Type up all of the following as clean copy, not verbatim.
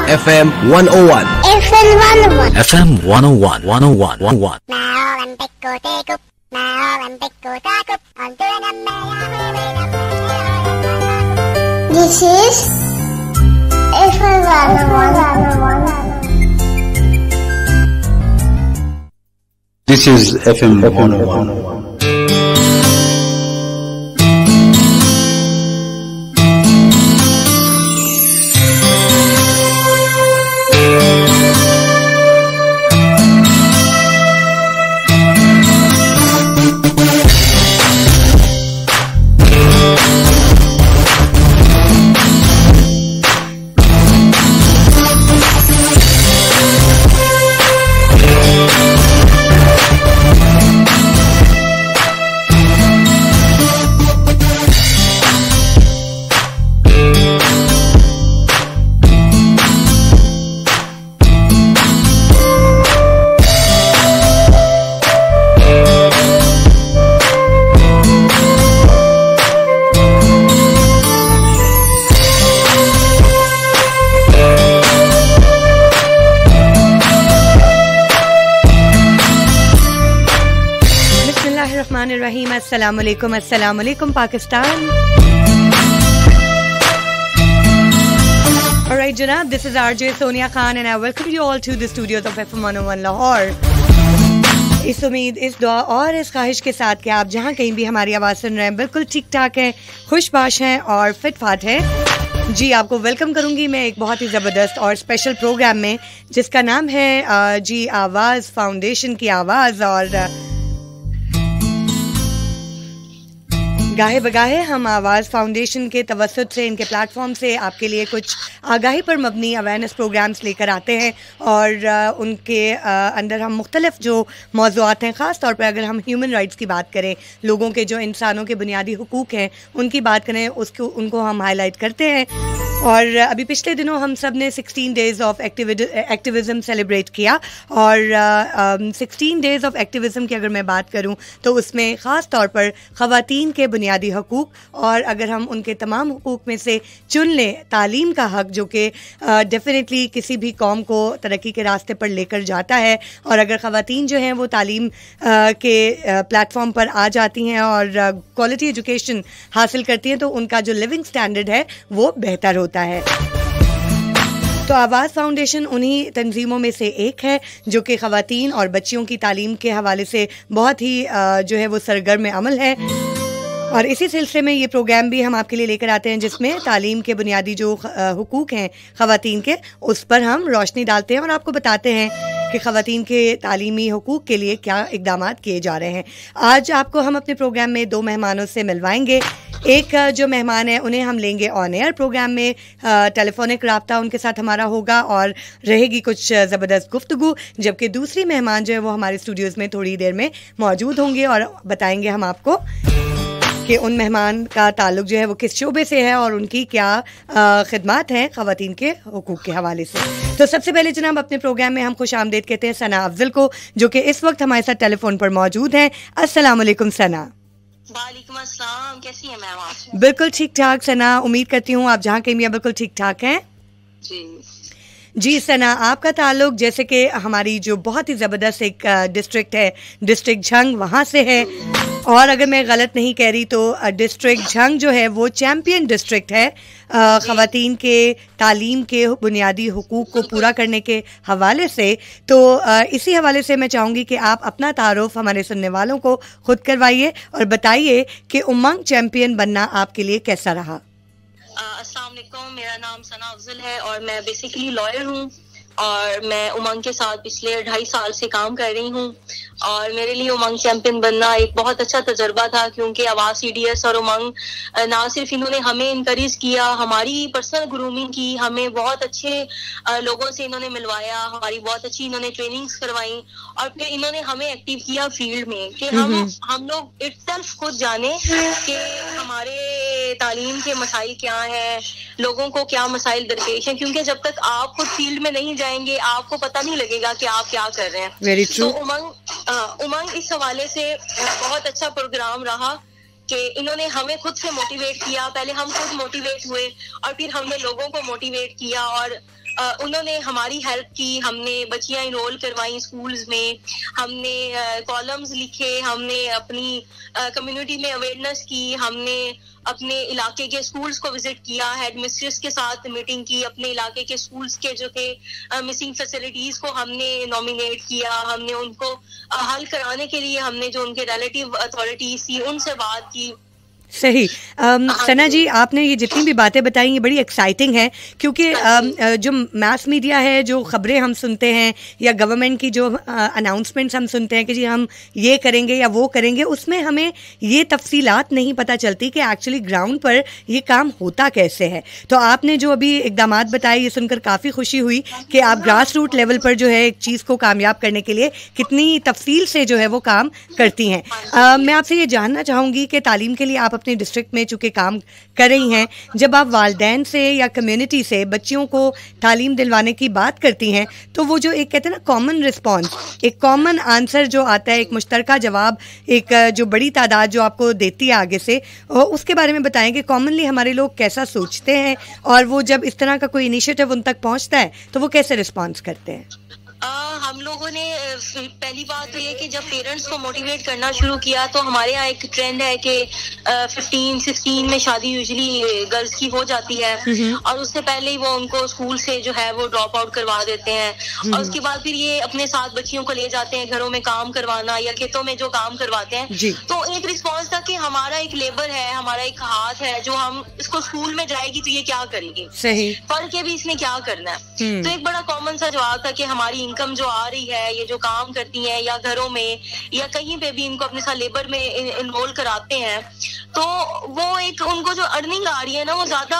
FM 101. FM 101. FM 101, 101, 101. This is FM 101. This is FM 101. अस्सलामुअलैकुम अस्सलामुअलैकुम Pakistan. Alright जनाब, this is RJ Sonia Khan and I welcome you all to the studios of FM 101 Lahore. इस उम्मीद, इस दुआ और इस ख्वाहिश के साथ कि आप जहाँ कहीं भी हमारी आवाज़ सुन रहे हैं बिल्कुल ठीक ठाक हैं, खुशबाश हैं और फिट फाट हैं। जी, आपको वेलकम करूंगी मैं एक बहुत ही ज़बरदस्त और स्पेशल प्रोग्राम में जिसका नाम है जी आवाज़ फाउंडेशन की आवाज़। और गाहे बगाहे हम आवाज़ फाउंडेशन के तवस्सुत से, इनके प्लेटफॉर्म से आपके लिए कुछ आगाही पर मबनी अवेयरनेस प्रोग्राम्स लेकर आते हैं और उनके अंदर हम मुख्तलिफ जो मौज़ूआत हैं, ख़ास तौर पर अगर हम ह्यूमन राइट्स की बात करें, लोगों के जो इंसानों के बुनियादी हुकूक हैं उनकी बात करें, उनको हम हाईलाइट करते हैं। और अभी पिछले दिनों हम सब ने 16 डेज़ ऑफ एक्टिविज़म सेलिब्रेट किया और 16 डेज़ ऑफ एक्टिविज़म की अगर मैं बात करूं तो उसमें ख़ास तौर पर ख़वातीन के बुनियादी हकूक़, और अगर हम उनके तमाम हुकूक़ में से चुन लें तालीम का हक़, जो कि डेफिनेटली किसी भी कौम को तरक्की के रास्ते पर लेकर जाता है, और अगर ख़वातीन जो हैं वो तालीम के प्लेटफॉर्म पर आ जाती हैं और क्वालिटी एजुकेशन हासिल करती हैं तो उनका जो लिविंग स्टैंडर्ड है वो बेहतर होता है। तो आवाज़ फाउंडेशन उन्हीं तंजीमों में से एक है जो कि ख़वातीन और बच्चियों की तालीम के हवाले से बहुत ही जो है वो सरगर्म अमल है। और इसी सिलसिले में ये प्रोग्राम भी हम आपके लिए लेकर आते हैं जिसमें तालीम के बुनियादी जो हुकूक हैं ख़वातीन के, उस पर हम रोशनी डालते हैं और आपको बताते हैं कि ख़वातीन के तालीमी हुकूक के लिए क्या इक़दाम किए जा रहे हैं। आज आपको हम अपने प्रोग्राम में दो मेहमानों से मिलवाएंगे। एक जो मेहमान है उन्हें हम लेंगे ऑन एयर प्रोग्राम में, टेलीफोनिक रब्ता उनके साथ हमारा होगा और रहेगी कुछ ज़बरदस्त गुफ्तगू, जबकि दूसरी मेहमान जो है वो हमारे स्टूडियोज़ में थोड़ी देर में मौजूद होंगे और बताएंगे हम आपको कि उन मेहमान का ताल्लुक जो है वो किस शोबे से है और उनकी क्या खिदमत हैं ख़वातीन के हुकूक के हवाले से। तो सबसे पहले जनाब अपने प्रोग्राम में हम खुश आमदीद कहते हैं सना अफजल को, जो कि इस वक्त हमारे साथ टेलीफोन पर मौजूद हैं। अस्सलाम वालेकुम सना। वालेकुम अस्सलाम, कैसी हैं मैम आप? बिल्कुल ठीक ठाक सना, उम्मीद करती हूँ आप जहाँ कहीं भी बिल्कुल ठीक ठाक हैं। जी सना, आपका ताल्लुक जैसे कि हमारी जो बहुत ही ज़बरदस्त एक डिस्ट्रिक्ट है, डिस्ट्रिक्ट झंग, वहाँ से है, और अगर मैं गलत नहीं कह रही तो डिस्ट्रिक्ट झंग जो है वो चैम्पियन डिस्ट्रिक्ट है ख़वातीन के तालीम के बुनियादी हुकूक को पूरा करने के हवाले से। तो इसी हवाले से मैं चाहूँगी कि आप अपना तारुफ हमारे सुनने वालों को खुद करवाइए और बताइए कि उमंग चैम्पियन बनना आपके लिए कैसा रहा। अस्सलाम वालेकुम, मेरा नाम सना अफजल है और मैं बेसिकली लॉयर हूँ और मैं उमंग के साथ पिछले 2.5 साल से काम कर रही हूँ। और मेरे लिए उमंग चैंपियन बनना एक बहुत अच्छा तजर्बा था, क्योंकि आवाज़ सीडीएस और उमंग ना सिर्फ इन्होंने हमें इनकरेज किया, हमारी पर्सनल ग्रूमिंग की, हमें बहुत अच्छे लोगों से इन्होंने मिलवाया, हमारी बहुत अच्छी इन्होंने ट्रेनिंग्स करवाई, और फिर इन्होंने हमें एक्टिव किया फील्ड में कि हम लोग इटसेल्फ खुद जाने कि हमारे तालीम के मसाइल क्या हैं, लोगों को क्या मसाइल दरपेश हैं, क्योंकि जब तक आप खुद फील्ड में नहीं जाएंगे आपको पता नहीं लगेगा कि आप क्या कर रहे हैं। Very true. तो उमंग इस हवाले से बहुत अच्छा प्रोग्राम रहा कि इन्होंने हमें खुद से मोटिवेट किया। पहले हम खुद मोटिवेट हुए और फिर हमने लोगों को मोटिवेट किया और उन्होंने हमारी हेल्प की। हमने बच्चियां इनरोल करवाई स्कूल्स में, हमने कॉलम्स लिखे, हमने अपनी कम्युनिटी में अवेयरनेस की, हमने अपने इलाके के स्कूल्स को विजिट किया, हेड मिस्ट्रेस के साथ मीटिंग की, अपने इलाके के स्कूल्स के जो थे मिसिंग फैसिलिटीज को हमने नॉमिनेट किया, हमने उनको हल कराने के लिए हमने जो उनके रिलेटिव अथॉरिटीज थी उनसे बात की। सही। सना जी, आपने ये जितनी भी बातें बताई ये बड़ी एक्साइटिंग है, क्योंकि जो मास मीडिया है, जो खबरें हम सुनते हैं या गवर्नमेंट की जो अनाउंसमेंट्स हम सुनते हैं कि जी हम ये करेंगे या वो करेंगे, उसमें हमें ये तफसीलात नहीं पता चलती कि एक्चुअली ग्राउंड पर ये काम होता कैसे है। तो आपने जो अभी इकदामात बताए ये सुनकर काफ़ी खुशी हुई कि आप ग्रास रूट लेवल पर जो है एक चीज़ को कामयाब करने के लिए कितनी तफसील से जो है वो काम करती हैं। मैं आपसे ये जानना चाहूँगी कि तालीम के लिए आप अपने डिस्ट्रिक्ट में चूंकि काम कर रही हैं, जब आप वालिदैन से या कम्युनिटी से बच्चियों को तालीम दिलवाने की बात करती हैं तो वो जो एक कहते हैं ना कॉमन रिस्पॉन्स, एक कॉमन आंसर जो आता है, एक मुश्तरका जवाब, एक जो बड़ी तादाद जो आपको देती है आगे से, उसके बारे में बताएं कि कॉमनली हमारे लोग कैसा सोचते हैं और वो जब इस तरह का कोई इनिशिएटिव उन तक पहुंचता है तो वो कैसे रिस्पॉन्स करते हैं। हम लोगों ने पहली बात तो ये कि जब पेरेंट्स को मोटिवेट करना शुरू किया तो हमारे यहाँ एक ट्रेंड है कि 15-16 में शादी यूजुअली गर्ल्स की हो जाती है और उससे पहले ही वो उनको स्कूल से जो है वो ड्रॉप आउट करवा देते हैं और उसके बाद फिर ये अपने साथ बच्चियों को ले जाते हैं घरों में काम करवाना या खेतों में जो काम करवाते हैं। तो एक रिस्पॉन्स था कि हमारा एक लेबर है, हमारा एक हाथ है, जो हम इसको स्कूल में जाएगी तो ये क्या करेगी, सही पढ़ के भी इसने क्या करना है। तो एक बड़ा कॉमन सा जवाब था कि हमारी इनकम जो आ रही है, ये जो काम करती हैं या घरों में या कहीं पे भी इनको अपने साथ लेबर में इन्वॉल्व कराते हैं तो वो एक उनको जो अर्निंग आ रही है ना वो ज्यादा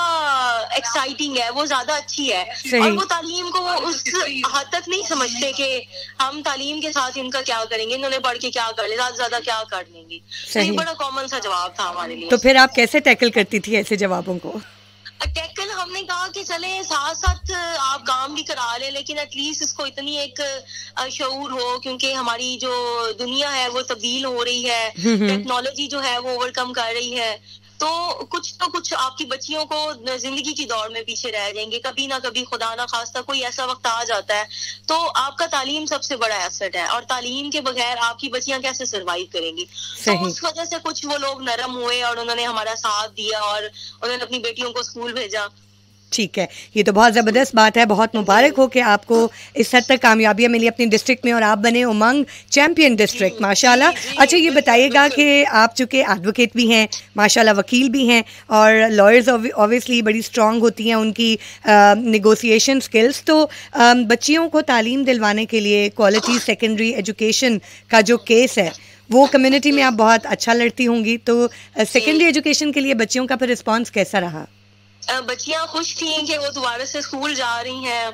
एक्साइटिंग है, वो ज्यादा अच्छी है और वो तालीम को उस हद तक नहीं समझते कि हम तालीम के साथ इनका क्या करेंगे, इन्होंने पढ़ के क्या कर ले, ज्यादा क्या कर लेंगे। तो एक बड़ा कॉमन सा जवाब था हमारे लिए। तो फिर आप कैसे टैकल करती थी ऐसे जवाबों को? टैकल हमने कहा कि चले साथ साथ आप काम भी करा लें लेकिन एटलीस्ट इसको इतनी एक शऊर हो, क्योंकि हमारी जो दुनिया है वो तब्दील हो रही है, टेक्नोलॉजी जो है वो ओवरकम कर रही है, तो कुछ आपकी बच्चियों को जिंदगी की दौड़ में पीछे रह जाएंगे। कभी ना कभी खुदा ना खास्ता कोई ऐसा वक्त आ जाता है तो आपका तालीम सबसे बड़ा एसेट है और तालीम के बगैर आपकी बच्चियां कैसे सरवाइव करेंगी। तो उस वजह से कुछ वो लोग नरम हुए और उन्होंने हमारा साथ दिया और उन्होंने अपनी बेटियों को स्कूल भेजा। ठीक है, ये तो बहुत ज़बरदस्त बात है, बहुत मुबारक हो कि आपको इस हद तक कामयाबियाँ मिली अपनी डिस्ट्रिक्ट में और आप बने उमंग चैम्पियन डिस्ट्रिक्ट, माशाल्लाह। अच्छा, ये बताइएगा कि आप चूँकि एडवोकेट भी हैं, माशाल्लाह वकील भी हैं और लॉयर्स ऑब्वियसली बड़ी स्ट्रॉन्ग होती हैं उनकी नेगोशिएशन स्किल्स, तो बच्चियों को तालीम दिलवाने के लिए क्वालिटी सेकेंडरी एजुकेशन का जो केस है वो कम्युनिटी में आप बहुत अच्छा लड़ती होंगी, तो सेकेंडरी एजुकेशन के लिए बच्चियों का फिर रिस्पॉन्स कैसा रहा? बच्चियां खुश थी कि वो दोबारा से स्कूल जा रही हैं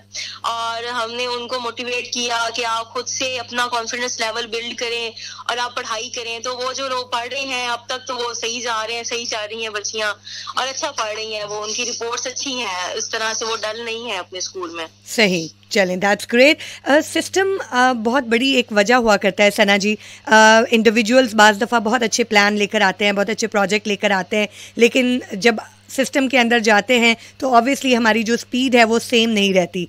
और हमने उनको मोटिवेट किया कि आप खुद से अपना कॉन्फिडेंस लेवल बिल्ड करें और आप पढ़ाई करें। तो वो जो लोग पढ़ रहे हैं अब तक तो वो सही जा रहे हैं, सही जा रही हैं बच्चियां और अच्छा पढ़ रही हैं, वो उनकी रिपोर्ट्स अच्छी हैं, इस तरह से वो डल नहीं है अपने स्कूल में। सही, चलें, दैट्स ग्रेट। सिस्टम बहुत बड़ी एक वजह हुआ करता है सना जी, इंडिविजुअल्स बाज़ दफ़ा बहुत अच्छे प्लान लेकर आते हैं, बहुत अच्छे प्रोजेक्ट लेकर आते हैं, लेकिन जब सिस्टम के अंदर जाते हैं तो ऑब्वियसली हमारी जो स्पीड है वो सेम नहीं रहती।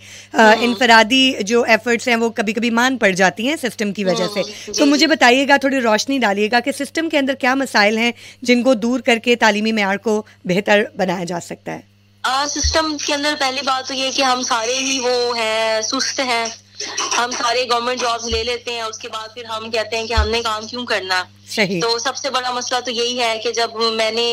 इनफरादी जो एफर्ट्स हैं वो कभी कभी मान पड़ जाती हैं सिस्टम की वजह से। तो मुझे बताइएगा, थोड़ी रोशनी डालिएगा कि सिस्टम के अंदर क्या मसाइल हैं जिनको दूर करके तालीमी मेयार को बेहतर बनाया जा सकता है। सिस्टम के अंदर पहली बात तो ये कि हम सारे ही वो हैं, सुस्त हैं, हम सारे गवर्नमेंट जॉब्स ले लेते हैं, उसके बाद फिर हम कहते हैं कि हमने काम क्यों करना। सही। तो सबसे बड़ा मसला तो यही है कि जब मैंने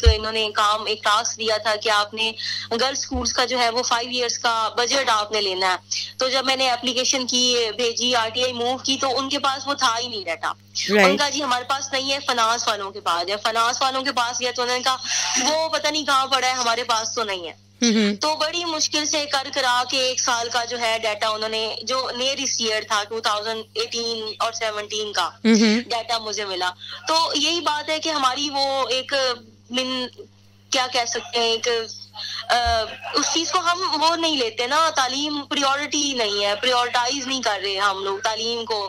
इन्होंने एक टास्क दिया था कि आपने गर्ल्स स्कूल्स का जो है वो 5 इयर्स का बजट आपने लेना है, तो जब मैंने एप्लीकेशन की, भेजी, RTI मूव की, तो उनके पास वो था ही नहीं डाटा। उनका जी हमारे पास नहीं है, फाइनेंस वालों के पास है। फाइनेंस वालों के पास गया तो उन्होंने कहा वो पता नहीं कहाँ पड़ा है, हमारे पास तो नहीं है। तो बड़ी मुश्किल से कर करा के 1 साल का जो है डाटा उन्होंने, जो नियरेस्ट ईयर था 2018 और 17 का डाटा मुझे मिला। तो यही बात है कि हमारी वो एक क्या कह सकते हैं, एक उस चीज को हम वो नहीं लेते ना, तालीम प्रायोरिटी नहीं है, प्रायोरिटाइज नहीं कर रहे हम लोग तालीम को,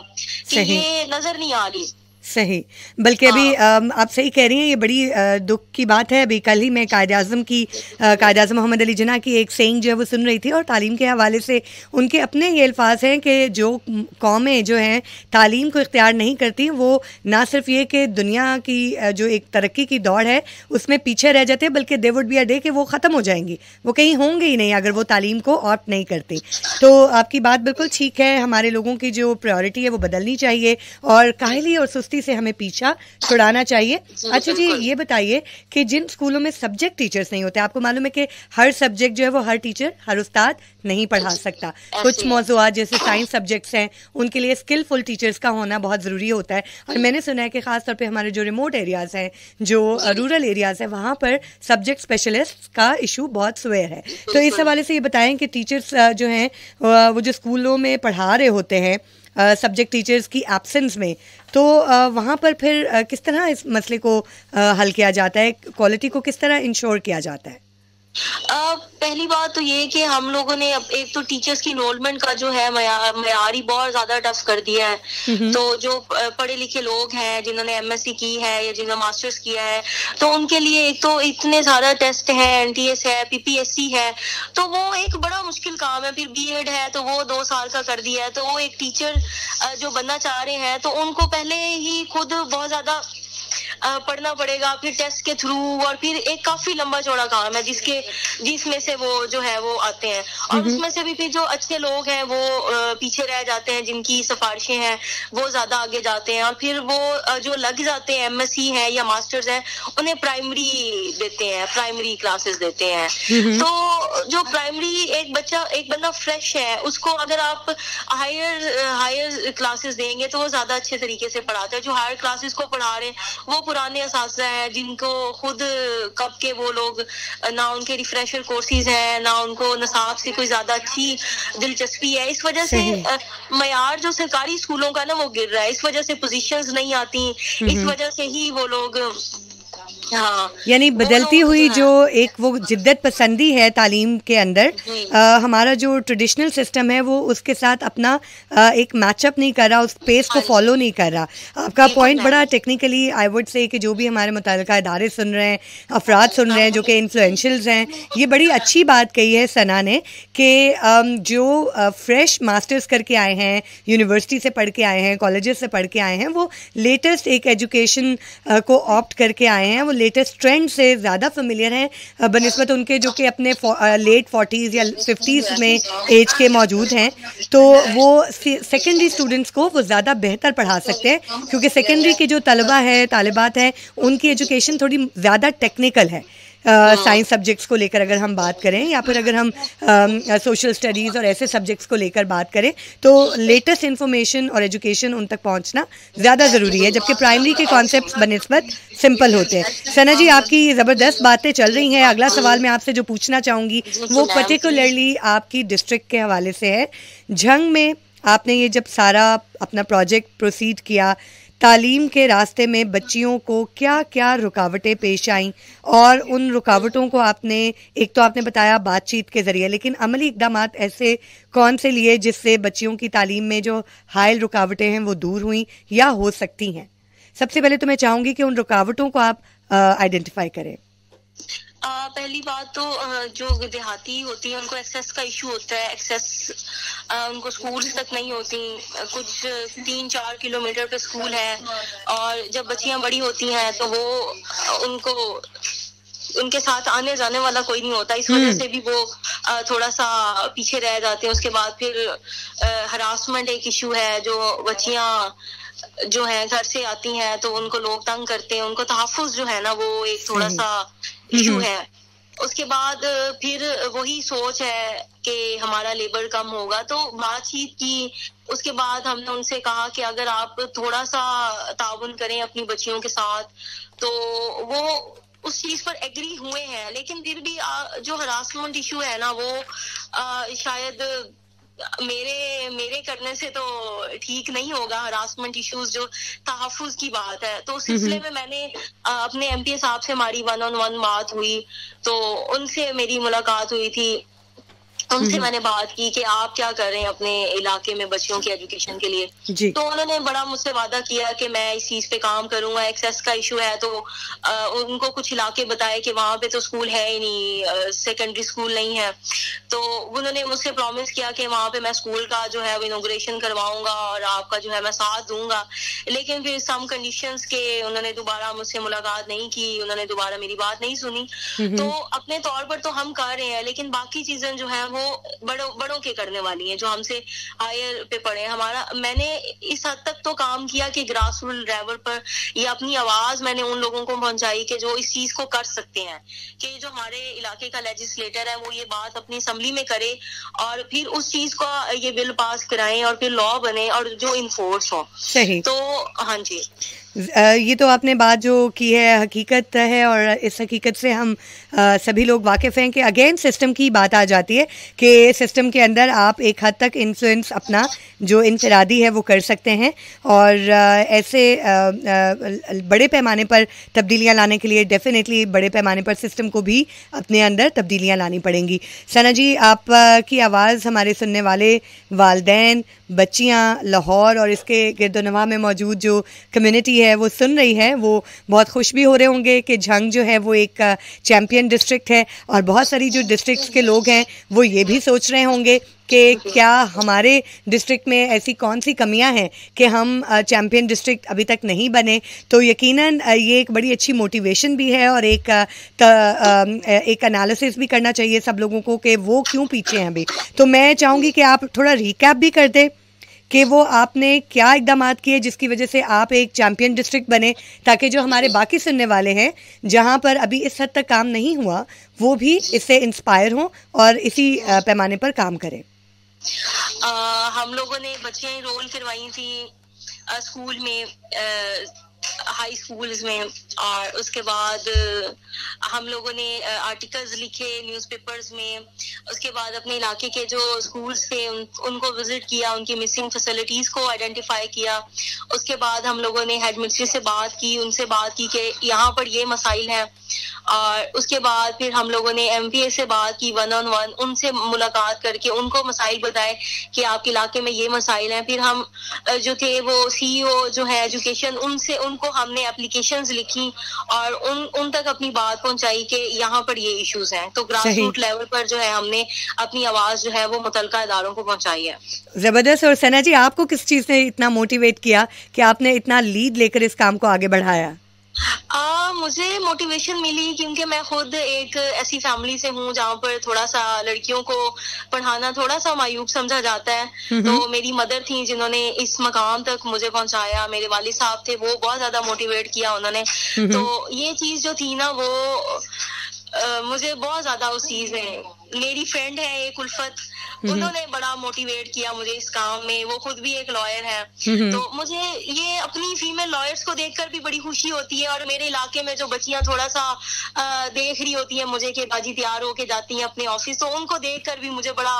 कि ये नजर नहीं आ रही। सही, बल्कि अभी आप सही कह रही हैं, ये बड़ी दुख की बात है। अभी कल ही मैं कायद आज़म मोहम्मद अली जिन्ना की एक सेइंग जो है वो सुन रही थी, और तालीम के हवाले से उनके अपने ये अल्फाज हैं कि जो कौमें जो हैं तालीम को इख्तियार नहीं करती, वो ना सिर्फ ये कि दुनिया की जो एक तरक्की की दौड़ है उसमें पीछे रह जाते हैं, बल्कि they would be a day कि वो ख़त्म हो जाएंगी, वो कहीं होंगे ही नहीं अगर वो तालीम को ऑप्ट नहीं करती। तो आपकी बात बिल्कुल ठीक है, हमारे लोगों की जो प्रायोरिटी है वो बदलनी चाहिए और काहली और सुस्ती से हमें पीछा छुड़ाना चाहिए। अच्छा जी, ये बताइए कि जिन स्कूलों में सब्जेक्ट टीचर्स नहीं होते, आपको मालूम है कि हर सब्जेक्ट जो है वो हर टीचर, हर उस्ताद नहीं पढ़ा सकता। कुछ मौज़ूआत जैसे साइंस सब्जेक्ट्स हैं उनके लिए स्किलफुल टीचर्स का होना बहुत ज़रूरी होता है, और मैंने सुना है कि ख़ासतौर पे हमारे जो रिमोट एरियाज़ हैं, जो रूरल एरियाज़ हैं, वहाँ पर सब्जेक्ट स्पेशलिस्ट का इशू बहुत सुवेर है। तो इस हवाले से ये बताएं कि टीचर्स जो हैं वो जो स्कूलों में पढ़ा रहे होते हैं सब्जेक्ट टीचर्स की एब्सेंस में, तो वहाँ पर फिर किस तरह इस मसले को हल किया जाता है, क्वालिटी को किस तरह इंश्योर किया जाता है? पहली बात तो ये कि हम लोगों ने अब एक तो टीचर्स की इनरोलमेंट का जो है मयार ही बहुत ज्यादा टफ कर दिया है। तो जो पढ़े लिखे लोग हैं जिन्होंने एमएससी की है या जिन्होंने मास्टर्स किया है, तो उनके लिए एक तो इतने सारा टेस्ट है, एनटीएस है, पीपीएससी है, तो वो एक बड़ा मुश्किल काम है। फिर बीएड है तो वो 2 साल का कर दिया है। तो वो एक टीचर जो बनना चाह रहे हैं तो उनको पहले ही खुद बहुत ज्यादा पढ़ना पड़ेगा, फिर टेस्ट के थ्रू, और फिर एक काफी लंबा चौड़ा काम है जिसमें से वो जो है वो आते हैं, और उसमें से भी फिर जो अच्छे लोग हैं वो पीछे रह जाते हैं, जिनकी सिफारिशें हैं वो ज्यादा आगे जाते हैं, और फिर वो जो लग जाते हैं एमएससी है या मास्टर्स है, उन्हें प्राइमरी देते हैं, प्राइमरी क्लासेस देते हैं। तो जो प्राइमरी एक बंदा फ्रेश है, उसको अगर आप हायर क्लासेस देंगे तो वो ज्यादा अच्छे तरीके से पढ़ाते हैं। जो हायर क्लासेस को पढ़ा रहे हैं वो पुराने असातिज़ा हैं जिनको खुद कब के वो लोग ना उनके रिफ्रेशर कोर्सेज हैं, ना उनको निसाब से कोई ज्यादा अच्छी दिलचस्पी है। इस वजह से मयार जो सरकारी स्कूलों का ना वो गिर रहा है, इस वजह से पोजीशंस नहीं आती, इस वजह से ही वो लोग यानी बदलती हुई जो एक वो जिद्दत पसंदी है तालीम के अंदर, हमारा जो ट्रेडिशनल सिस्टम है वो उसके साथ अपना एक मैचअप नहीं कर रहा, उस पेस को फॉलो नहीं कर रहा। आपका पॉइंट बड़ा टेक्निकली आई वुड से कि जो भी हमारे मुताल्लिका इदारे सुन रहे हैं, अफराद सुन रहे हैं जो कि इन्फ्लुएंशियल्स हैं, ये बड़ी अच्छी बात कही है सना ने कि जो फ्रेश मास्टर्स करके आए हैं, यूनिवर्सिटी से पढ़ के आए हैं, कॉलेजेस से पढ़ के आए हैं, वो लेटेस्ट एक एजुकेशन को ऑप्ट करके आए हैं, वो लेटेस्ट ट्रेंड से ज़्यादा फेमिलियर हैं बनिस्बत उनके जो कि अपने लेट 40s या 50s में एज के मौजूद हैं। तो वो सेकेंडरी स्टूडेंट्स को वो ज़्यादा बेहतर पढ़ा सकते हैं, क्योंकि सेकेंडरी के जो तलबा है, तालिबात हैं, उनकी एजुकेशन थोड़ी ज़्यादा टेक्निकल है। साइंस सब्जेक्ट्स को लेकर अगर हम बात करें, या फिर अगर हम सोशल स्टडीज़ और ऐसे सब्जेक्ट्स को लेकर बात करें, तो लेटेस्ट इन्फॉर्मेशन और एजुकेशन उन तक पहुंचना ज़्यादा ज़रूरी है, जबकि प्राइमरी के कॉन्सेप्ट्स बनिस्बत सिंपल होते हैं। सना जी, आपकी ज़बरदस्त बातें चल रही हैं। अगला सवाल मैं आपसे जो पूछना चाहूँगी वो पर्टिकुलरली आपकी डिस्ट्रिक्ट के हवाले से है। झंग में आपने ये जब सारा अपना प्रोजेक्ट प्रोसीड किया, तालीम के रास्ते में बच्चियों को क्या क्या रुकावटें पेश आईं, और उन रुकावटों को आपने, एक तो आपने बताया बातचीत के ज़रिए, लेकिन अमली इक़दामात ऐसे कौन से लिए जिससे बच्चियों की तालीम में जो हायल रुकावटें हैं वो दूर हुई या हो सकती हैं? सबसे पहले तो मैं चाहूँगी कि उन रुकावटों को आप आइडेंटिफाई करें। पहली बात तो जो देहाती होती है उनको एक्सेस का इशू होता है, एक्सेस उनको स्कूल्स तक नहीं होती, कुछ 3-4 किलोमीटर पे स्कूल है, और जब बच्चियां बड़ी होती हैं तो वो उनके साथ आने जाने वाला कोई नहीं होता, इस वजह से भी वो थोड़ा सा पीछे रह जाते हैं। उसके बाद फिर हरासमेंट एक इशू है, जो बच्चियां जो है घर से आती हैं तो उनको लोग तंग करते हैं, उनको तहफ़्फ़ुज़ जो है ना वो एक थोड़ा सा इशू है। उसके बाद फिर वही सोच है कि हमारा लेबर कम होगा, तो बातचीत की। उसके बाद हमने उनसे कहा कि अगर आप थोड़ा सा ताउन करें अपनी बच्चियों के साथ, तो वो उस चीज पर एग्री हुए हैं। लेकिन फिर भी जो हरासमेंट इशू है ना वो शायद मेरे करने से तो ठीक नहीं होगा। हरासमेंट इश्यूज जो तहफ़्फ़ुज़ की बात है, तो उस सिलसिले में मैंने अपने एमपीए साहब से हमारी 1-on-1 बात हुई, तो उनसे मेरी मुलाकात हुई थी। उनसे मैंने बात की कि आप क्या कर रहे हैं अपने इलाके में बच्चियों की एजुकेशन के लिए जी। तो उन्होंने बड़ा मुझसे वादा किया कि मैं इस चीज पे काम करूंगा। एक्सेस का इशू है तो उनको कुछ इलाके बताए कि वहां पे तो स्कूल है ही नहीं, सेकेंडरी स्कूल नहीं है। तो उन्होंने मुझसे प्रॉमिस किया कि वहां पे मैं स्कूल का जो है वो इनॉग्रेशन करवाऊंगा और आपका जो है मैं साथ दूंगा। लेकिन फिर सम कंडीशंस के उन्होंने दोबारा मुझसे मुलाकात नहीं की, उन्होंने दोबारा मेरी बात नहीं सुनी। तो अपने तौर पर तो हम कर रहे हैं, लेकिन बाकी चीजें जो है वो बड़ों के करने वाली हैं जो हमसे हायर पे पड़े। मैंने इस हद तक तो काम किया कि ग्रास रूट लेवल पर ये अपनी आवाज मैंने उन लोगों को पहुंचाई कि जो इस चीज को कर सकते हैं, कि जो हमारे इलाके का लेजिस्लेटर है वो ये बात अपनी असेंबली में करे और फिर उस चीज का ये बिल पास कराएं और फिर लॉ बने और जो इन्फोर्स हो। सही। तो हाँ जी, ये तो आपने बात जो की है हकीकत है और इस हकीकत से हम सभी लोग वाकिफ़ हैं कि अगेन सिस्टम की बात आ जाती है कि सिस्टम के अंदर आप एक हद तक इन्फ्लुएंस अपना जो इनफरादी है वो कर सकते हैं और ऐसे बड़े पैमाने पर तब्दीलियां लाने के लिए डेफिनेटली बड़े पैमाने पर सिस्टम को भी अपने अंदर तब्दीलियां लानी पड़ेंगी। सना जी, आप की आवाज़ हमारे सुनने वाले वालिदैन, बच्चियाँ, लाहौर और इसके गिरदोनवा में मौजूद जो कम्युनिटी है वो सुन रही है, वो बहुत खुश भी हो रहे होंगे कि झंग जो है वो एक चैम्पियन डिस्ट्रिक्ट है और बहुत सारी जो डिस्ट्रिक्ट्स के लोग हैं वो ये भी सोच रहे होंगे कि क्या हमारे डिस्ट्रिक्ट में ऐसी कौन सी कमियां हैं कि हम चैम्पियन डिस्ट्रिक्ट अभी तक नहीं बने। तो यकीनन ये एक बड़ी अच्छी मोटिवेशन भी है और एक एनालिसिस भी करना चाहिए सब लोगों को कि वो क्यों पीछे हैं अभी। तो मैं चाहूँगी कि आप थोड़ा रिकैप भी कर दें कि वो आपने क्या इकदाम किए जिसकी वजह से आप एक चैम्पियन डिस्ट्रिक्ट बने, ताकि जो हमारे बाकी सुनने वाले हैं जहां पर अभी इस हद तक काम नहीं हुआ वो भी इससे इंस्पायर हों और इसी पैमाने पर काम करें। हम लोगों ने बच्चियां रोल करवाई थी स्कूल में, हाई स्कूल्स में, और उसके बाद हम लोगों ने आर्टिकल्स लिखे न्यूज़पेपर्स में। उसके बाद अपने इलाके के जो स्कूल्स थे उनको विजिट किया, उनकी मिसिंग फैसिलिटीज को आइडेंटिफाई किया। उसके बाद हम लोगों ने हेड मिस्ट्री से बात की, उनसे बात की कि यहाँ पर ये मसाइल हैं। और उसके बाद फिर हम लोगों ने MPA से बात की 1-on-1, उनसे मुलाकात करके उनको मसाइल बताए कि आपके इलाके में ये मसाइल हैं। फिर हम जो थे वो CEO जो है एजुकेशन, उनसे उनको हमने एप्लीकेशंस लिखी और उन तक अपनी बात पहुंचाई कि यहाँ पर ये इश्यूज हैं। तो ग्रास रूट लेवल पर जो है हमने अपनी आवाज जो है वो मुतलका इदारों को पहुंचाई है। जबरदस्त। और सना जी, आपको किस चीज ने इतना मोटिवेट किया कि आपने इतना लीड लेकर इस काम को आगे बढ़ाया? मुझे मोटिवेशन मिली क्योंकि मैं खुद एक ऐसी फैमिली से हूँ जहाँ पर थोड़ा सा लड़कियों को पढ़ाना थोड़ा सा मायूब समझा जाता है। तो मेरी मदर थी जिन्होंने इस मकाम तक मुझे पहुंचाया, मेरे वालिद साहब थे वो बहुत ज्यादा मोटिवेट किया उन्होंने। तो ये चीज जो थी ना वो मुझे बहुत ज्यादा उस चीज में, मेरी फ्रेंड है एक उल्फत, उन्होंने बड़ा मोटिवेट किया मुझे इस काम में। वो खुद भी एक लॉयर है। तो मुझे ये अपनी फीमेल लॉयर्स को देखकर भी बड़ी खुशी होती है। और मेरे इलाके में जो बच्चियां थोड़ा सा देख रही होती है मुझे कि बाजी तैयार होके जाती हैं अपने ऑफिस, तो उनको देखकर भी मुझे बड़ा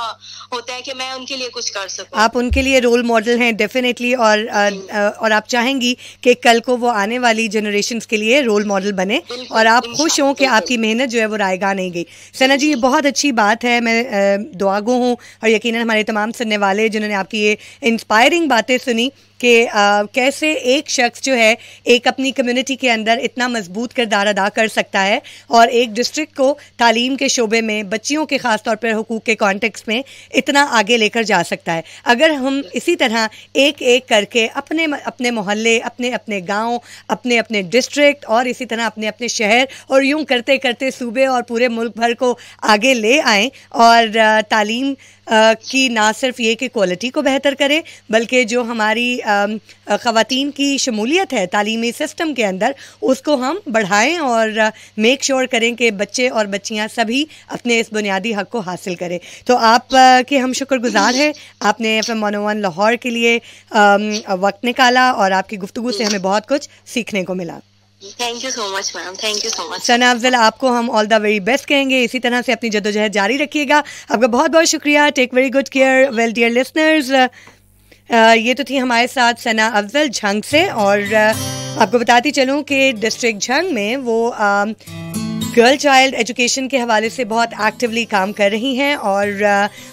होता है कि मैं उनके लिए कुछ कर सकूं। आप उनके लिए रोल मॉडल हैं डेफिनेटली, और आप चाहेंगी कि कल को वो आने वाली जनरेशन्स के लिए रोल मॉडल बने और आप खुश हों कि आपकी मेहनत जो है वो रायगा नहीं गई। सना जी, ये बहुत अच्छी बात है। मैं दुआगो हूँ और यकीनन हमारे तमाम सुनने वाले जिन्होंने आपकी ये इंस्पायरिंग बातें सुनी कि कैसे एक शख्स जो है एक अपनी कम्युनिटी के अंदर इतना मजबूत किरदार अदा कर सकता है और एक डिस्ट्रिक्ट को तालीम के शोबे में बच्चियों के ख़ास तौर पर हुकूक के कॉन्टेक्स्ट में इतना आगे लेकर जा सकता है। अगर हम इसी तरह एक एक करके अपने अपने मोहल्ले, अपने अपने गाँव, अपने अपने डिस्ट्रिक्ट और इसी तरह अपने अपने शहर और यूँ करते करते सूबे और पूरे मुल्क भर को आगे ले आएँ और तालीम की ना सिर्फ ये कि क्वालिटी को बेहतर करें बल्कि जो हमारी ख़वातीन की शमूलियत है तालीमी सिस्टम के अंदर उसको हम बढ़ाएं और मेक श्योर करें कि बच्चे और बच्चियां सभी अपने इस बुनियादी हक़ को हासिल करें। तो आप के हम शुक्रगुजार हैं, आपने FM 101 लाहौर के लिए वक्त निकाला और आपकी गुफ्तगू से हमें बहुत कुछ सीखने को मिला। Thank you so much ma'am, thank you so much. Sana Afzal, आपको हम ऑल द वेरी बेस्ट कहेंगे। इसी तरह से अपनी जद्दोजहद जारी रखिएगा। आपका बहुत बहुत शुक्रिया। Take very good care. Well dear listeners, ये तो थी हमारे साथ सना अफजल झंग से। और आपको बताती चलूँ कि डिस्ट्रिक्ट झंग में वो गर्ल चाइल्ड एजुकेशन के हवाले से बहुत एक्टिवली काम कर रही हैं और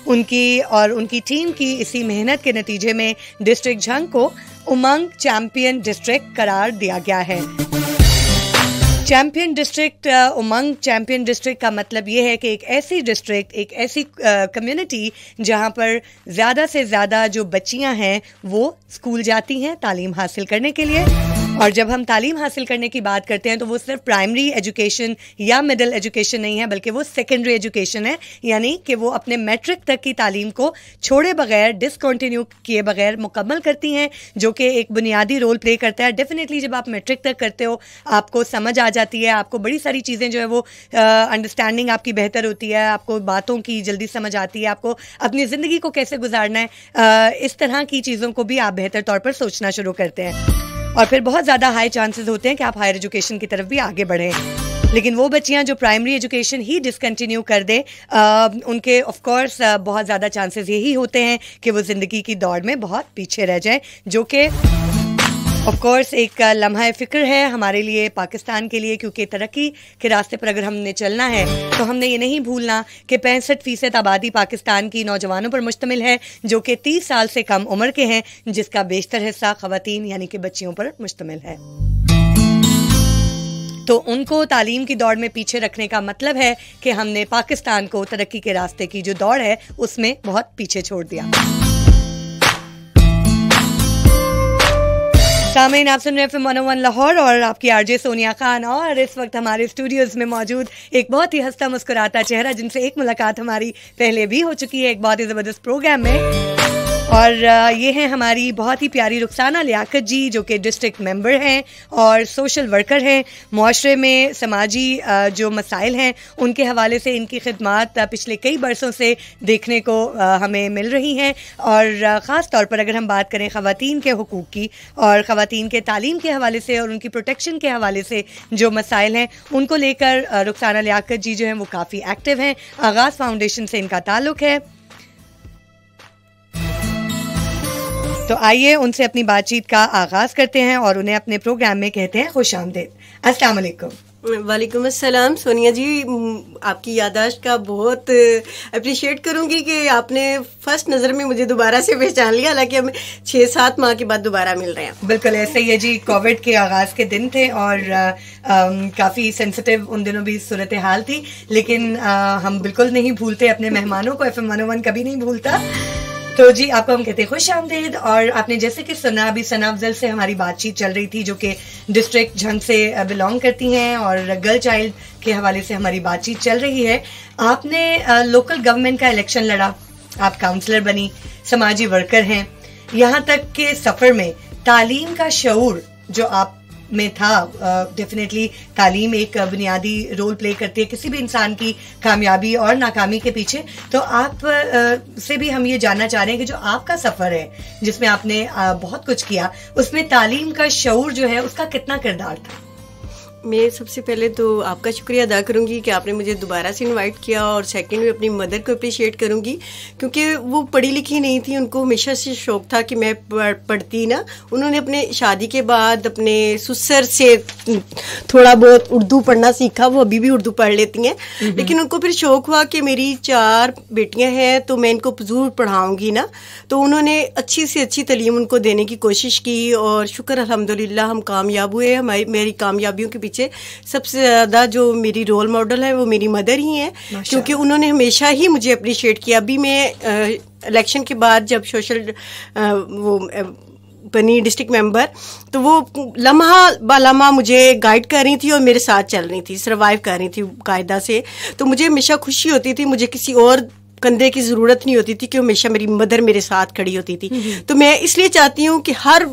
उनकी टीम की इसी मेहनत के नतीजे में डिस्ट्रिक्ट झंग को उमंग चैंपियन डिस्ट्रिक्ट करार दिया गया है। चैंपियन डिस्ट्रिक्ट, उमंग चैंपियन डिस्ट्रिक्ट का मतलब ये है कि एक ऐसी डिस्ट्रिक्ट, एक ऐसी कम्युनिटी जहाँ पर ज़्यादा से ज़्यादा जो बच्चियाँ हैं वो स्कूल जाती हैं तालीम हासिल करने के लिए। और जब हम तालीम हासिल करने की बात करते हैं तो वो सिर्फ प्राइमरी एजुकेशन या मिडिल एजुकेशन नहीं है, बल्कि वो सेकेंडरी एजुकेशन है, यानी कि वो अपने मैट्रिक तक की तालीम को छोड़े बगैर, डिसकंटिन्यू किए बगैर मुकम्मल करती हैं, जो कि एक बुनियादी रोल प्ले करता है। डेफिनेटली जब आप मैट्रिक तक करते हो आपको समझ आ जाती है, आपको बड़ी सारी चीज़ें जो है वो अंडरस्टैंडिंग आपकी बेहतर होती है, आपको बातों की जल्दी समझ आती है, आपको अपनी ज़िंदगी को कैसे गुजारना है, इस तरह की चीज़ों को भी आप बेहतर तौर पर सोचना शुरू करते हैं और फिर बहुत ज़्यादा हाई चांसेस होते हैं कि आप हायर एजुकेशन की तरफ भी आगे बढ़ें। लेकिन वो बच्चियां जो प्राइमरी एजुकेशन ही डिसकंटिन्यू कर दें, उनके ऑफ कोर्स बहुत ज़्यादा चांसेस यही होते हैं कि वो ज़िंदगी की दौड़ में बहुत पीछे रह जाएं, जो कि ऑफ कोर्स एक लम्हा फ़िक्र है हमारे लिए, पाकिस्तान के लिए, क्योंकि तरक्की के रास्ते पर अगर हमने चलना है तो हमने ये नहीं भूलना कि 65% आबादी पाकिस्तान की नौजवानों पर मुश्तमिल है, जो कि 30 साल से कम उम्र के हैं, जिसका बेशतर हिस्सा ख़वातीन यानी कि बच्चियों पर मुश्तमिल है। तो उनको तालीम की दौड़ में पीछे रखने का मतलब है कि हमने पाकिस्तान को तरक्की के रास्ते की जो दौड़ है उसमें बहुत पीछे छोड़ दिया। सामीन, आप सुन रहे हैं 101 लाहौर और आपकी आरजे सोनिया खान, और इस वक्त हमारे स्टूडियोज में मौजूद एक बहुत ही हंसता मुस्कुराता चेहरा, जिनसे एक मुलाकात हमारी पहले भी हो चुकी है एक बहुत ही ज़बरदस्त प्रोग्राम में, और ये हैं हमारी बहुत ही प्यारी रुखसाना लियाकत जी, जो कि डिस्ट्रिक्ट मेंबर हैं और सोशल वर्कर हैं। मुआशरे में समाजी जो मसाइल हैं उनके हवाले से इनकी खिदमात पिछले कई बरसों से देखने को हमें मिल रही हैं, और ख़ास तौर पर अगर हम बात करें ख़वातीन के हुकूक़ की और ख़वातीन के तालीम के हवाले से और उनकी प्रोटेक्शन के हवाले से जो मसाइल हैं उनको लेकर रुखसाना लियाकत जी जो हैं वो काफ़ी एक्टिव हैं। आगाज़ फाउंडेशन से इनका ताल्लुक़ है, तो आइए उनसे अपनी बातचीत का आगाज करते हैं और उन्हें अपने प्रोग्राम में कहते हैं खुश आमदीद। अस्सलाम वालेकुम। वालेकुम अस्सलाम। सोनिया जी, आपकी यादाश्त का बहुत अप्रिशिएट करूंगी कि आपने फर्स्ट नज़र में मुझे दोबारा से पहचान लिया, हालांकि हम 6-7 माह के बाद दोबारा मिल रहे हैं। बिल्कुल ऐसे ही है जी, कोविड के आगाज के दिन थे और काफ़ी सेंसिटिव उन दिनों भी सूरत हाल थी, लेकिन हम बिल्कुल नहीं भूलते अपने मेहमानों को, FM 101 कभी नहीं भूलता। तो जी आपको हम कहते हैं खुश आमदीद। और आपने जैसे कि सुना, अभी सना अफजल से हमारी बातचीत चल रही थी, जो कि डिस्ट्रिक्ट झंग से बिलोंग करती हैं, और गर्ल चाइल्ड के हवाले से हमारी बातचीत चल रही है। आपने लोकल गवर्नमेंट का इलेक्शन लड़ा, आप काउंसलर बनी, समाजी वर्कर हैं, यहाँ तक के सफ़र में तालीम का शऊर जो आप में था, डेफिनेटली तालीम एक बुनियादी रोल प्ले करती है किसी भी इंसान की कामयाबी और नाकामी के पीछे। तो आप से भी हम ये जानना चाह रहे हैं कि जो आपका सफ़र है जिसमें आपने बहुत कुछ किया, उसमें तालीम का शऊर जो है उसका कितना किरदार था? मैं सबसे पहले तो आपका शुक्रिया अदा करूंगी कि आपने मुझे दोबारा से इनवाइट किया, और सेकंड में अपनी मदर को अप्रिशिएट करूंगी क्योंकि वो पढ़ी लिखी नहीं थी, उनको हमेशा से शौक था कि मैं पढ़ती ना। उन्होंने अपने शादी के बाद अपने ससुर से थोड़ा बहुत उर्दू पढ़ना सीखा, वो अभी भी उर्दू पढ़ लेती हैं, लेकिन उनको फिर शौक हुआ कि मेरी 4 बेटियां हैं तो मैं इनको ज़रूर पढ़ाऊँगी ना। तो उन्होंने अच्छी से अच्छी तालीम उनको देने की कोशिश की, और शुक्र अल्हम्दुलिल्लाह हम कामयाब हुए। मेरी कामयाबियों के सबसे ज्यादा जो मेरी रोल मॉडल है वो मेरी मदर ही है, क्योंकि उन्होंने हमेशा ही मुझे अप्रिशिएट किया। अभी मैं इलेक्शन के बाद जब सोशल वो बनी डिस्ट्रिक्ट मेंबर, तो वो लम्हा बालम्हा मुझे गाइड कर रही थी और मेरे साथ चल रही थी, सर्वाइव कर रही थी कायदा से। तो मुझे हमेशा खुशी होती थी, मुझे किसी और कंधे की जरूरत नहीं होती थी कि हमेशा मेरी मदर मेरे साथ खड़ी होती थी। तो मैं इसलिए चाहती हूँ कि हर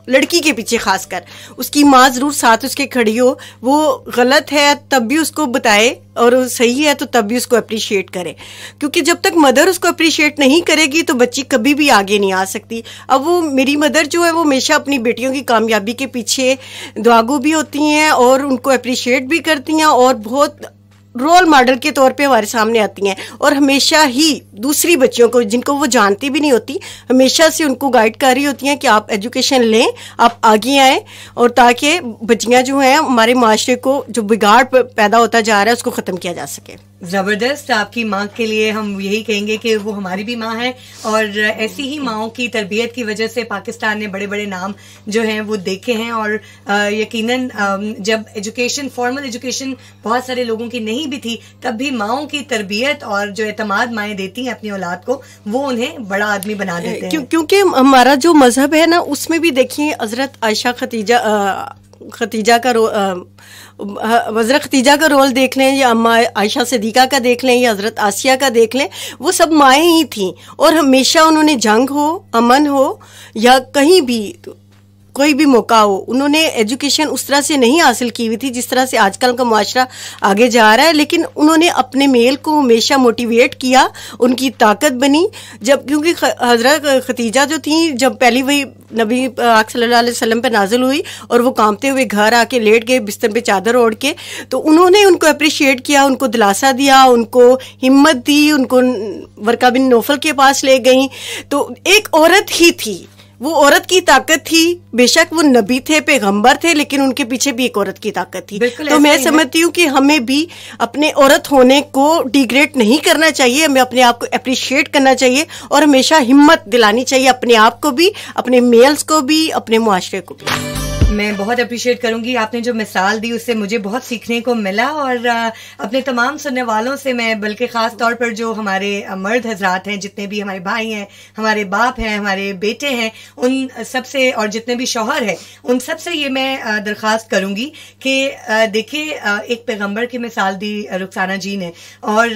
लड़की के पीछे खासकर उसकी माँ जरूर साथ उसके खड़ी हो। वो गलत है तब भी उसको बताए, और सही है तो तब भी उसको अप्रिशिएट करे, क्योंकि जब तक मदर उसको अप्रिशिएट नहीं करेगी तो बच्ची कभी भी आगे नहीं आ सकती। अब वो मेरी मदर जो है वो हमेशा अपनी बेटियों की कामयाबी के पीछे दुआगो भी होती हैं और उनको अप्रिशिएट भी करती हैं, और बहुत रोल मॉडल के तौर पे हमारे सामने आती हैं और हमेशा ही दूसरी बच्चियों को, जिनको वो जानती भी नहीं होती, हमेशा से उनको गाइड कर रही होती हैं कि आप एजुकेशन लें, आप आगे आएँ, और ताकि बच्चियां जो हैं हमारे माशरे को जो बिगाड़ पैदा होता जा रहा है उसको ख़त्म किया जा सके। जबरदस्त। आपकी माँ के लिए हम यही कहेंगे कि वो हमारी भी माँ है, और ऐसी ही माँओं की तरबियत की वजह से पाकिस्तान ने बड़े बड़े नाम जो हैं वो देखे हैं। और यकीनन जब एजुकेशन, फॉर्मल एजुकेशन बहुत सारे लोगों की नहीं भी थी, तब भी माँओं की तरबियत और जो एतमाद माएँ देती हैं अपनी औलाद को, वो उन्हें बड़ा आदमी बना देते हैं। क्योंकि हमारा जो मजहब है ना, उसमें भी देखिए हजरत आयशा खतीजा का रोल देख लें, या अम्मा आयशा सिद्दीका का देख लें, या हजरत आसिया का देख लें, वो सब माएँ ही थीं और हमेशा उन्होंने जंग हो, अमन हो या कहीं भी कोई भी मौका हो, उन्होंने एजुकेशन उस तरह से नहीं हासिल की हुई थी जिस तरह से आजकल का मुआशरा आगे जा रहा है, लेकिन उन्होंने अपने मेल को हमेशा मोटिवेट किया, उनकी ताकत बनी। जब क्योंकि हजरत खतीजा जो थी, जब पहली वही नबी सल्लल्लाहु अलैहि वसल्लम पे नाजिल हुई और वो कांपते हुए घर आके लेट गए बिस्तर पे चादर ओढ़ के, तो उन्होंने उनको अप्रिशिएट किया, उनको दिलासा दिया, उनको हिम्मत दी, उनको वर्का बिन नौफल के पास ले गई। तो एक औरत ही थी, वो औरत की ताकत थी। बेशक वो नबी थे, पैगंबर थे, लेकिन उनके पीछे भी एक औरत की ताकत थी। तो मैं समझती हूँ कि हमें भी अपने औरत होने को डिग्रेड नहीं करना चाहिए, हमें अपने आप को अप्रिशिएट करना चाहिए और हमेशा हिम्मत दिलानी चाहिए अपने आप को भी, अपने मेल्स को भी, अपने मुआशरे को भी। मैं बहुत अप्रिशिएट करूंगी, आपने जो मिसाल दी उससे मुझे बहुत सीखने को मिला। और अपने तमाम सुनने वालों से मैं, बल्कि खास तौर पर जो हमारे मर्द हजरात हैं, जितने भी हमारे भाई हैं, हमारे बाप हैं, हमारे बेटे हैं, उन सबसे, और जितने भी शौहर हैं, उन सबसे ये मैं दरख्वास्त करूंगी कि देखिए, एक पैगंबर की मिसाल दी रुखसाना जी ने, और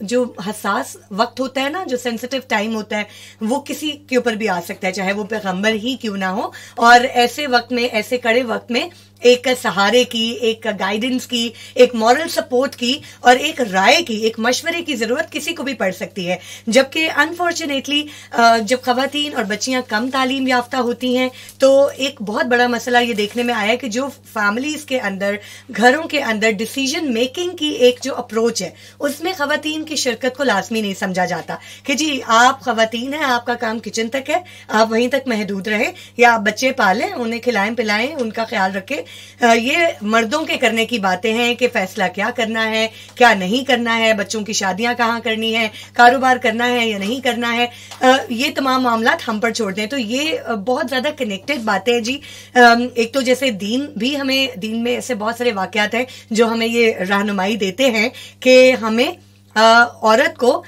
जो हसास वक्त होता है ना, जो सेंसिटिव टाइम होता है, वो किसी के ऊपर भी आ सकता है, चाहे वो पैगंबर ही क्यों ना हो। और ऐसे वक्त में, ऐसे कड़े वक्त में एक सहारे की, एक गाइडेंस की, एक मॉरल सपोर्ट की और एक राय की, एक मशवरे की जरूरत किसी को भी पड़ सकती है। जबकि अनफॉर्चुनेटली जब खवातीन और बच्चियां कम तालीम याफ्ता होती हैं, तो एक बहुत बड़ा मसला ये देखने में आया कि जो फैमिलीज के अंदर, घरों के अंदर डिसीजन मेकिंग की एक जो अप्रोच है, उसमें खवातीन की शिरकत को लाजमी नहीं समझा जाता कि जी आप खवातीन हैं, आपका काम किचन तक है, आप वहीं तक महदूद रहे, या आप बच्चे पालें, उन्हें खिलाएं पिलाएं, उनका ख्याल रखें। ये मर्दों के करने की बातें हैं कि फैसला क्या करना है, क्या नहीं करना है, बच्चों की शादियां कहाँ करनी है, कारोबार करना है या नहीं करना है, ये तमाम मामला हम पर छोड़ दें। तो ये बहुत ज्यादा कनेक्टेड बातें हैं जी। एक तो जैसे दीन भी, हमें दीन में ऐसे बहुत सारे वाकयात हैं जो हमें ये रहनुमाई देते हैं कि हमें औरत को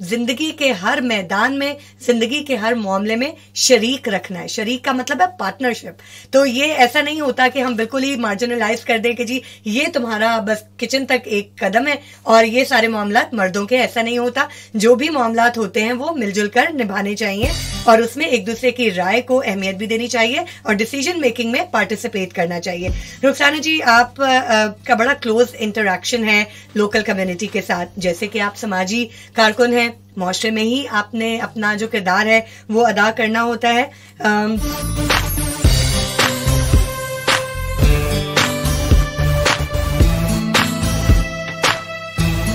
जिंदगी के हर मैदान में, जिंदगी के हर मामले में शरीक रखना है। शरीक का मतलब है पार्टनरशिप। तो ये ऐसा नहीं होता कि हम बिल्कुल ही मार्जिनलाइज कर दें कि जी ये तुम्हारा बस किचन तक एक कदम है और ये सारे मामलात मर्दों के। ऐसा नहीं होता। जो भी मामलात होते हैं वो मिलजुल कर निभाने चाहिए और उसमें एक दूसरे की राय को अहमियत भी देनी चाहिए और डिसीजन मेकिंग में पार्टिसिपेट करना चाहिए। रुखसाना जी, आप का बड़ा क्लोज इंटरेक्शन है लोकल कम्युनिटी के साथ, जैसे कि आप समाजी कारकुन हैं, माशरे में ही आपने अपना जो किरदार है वो अदा करना होता है।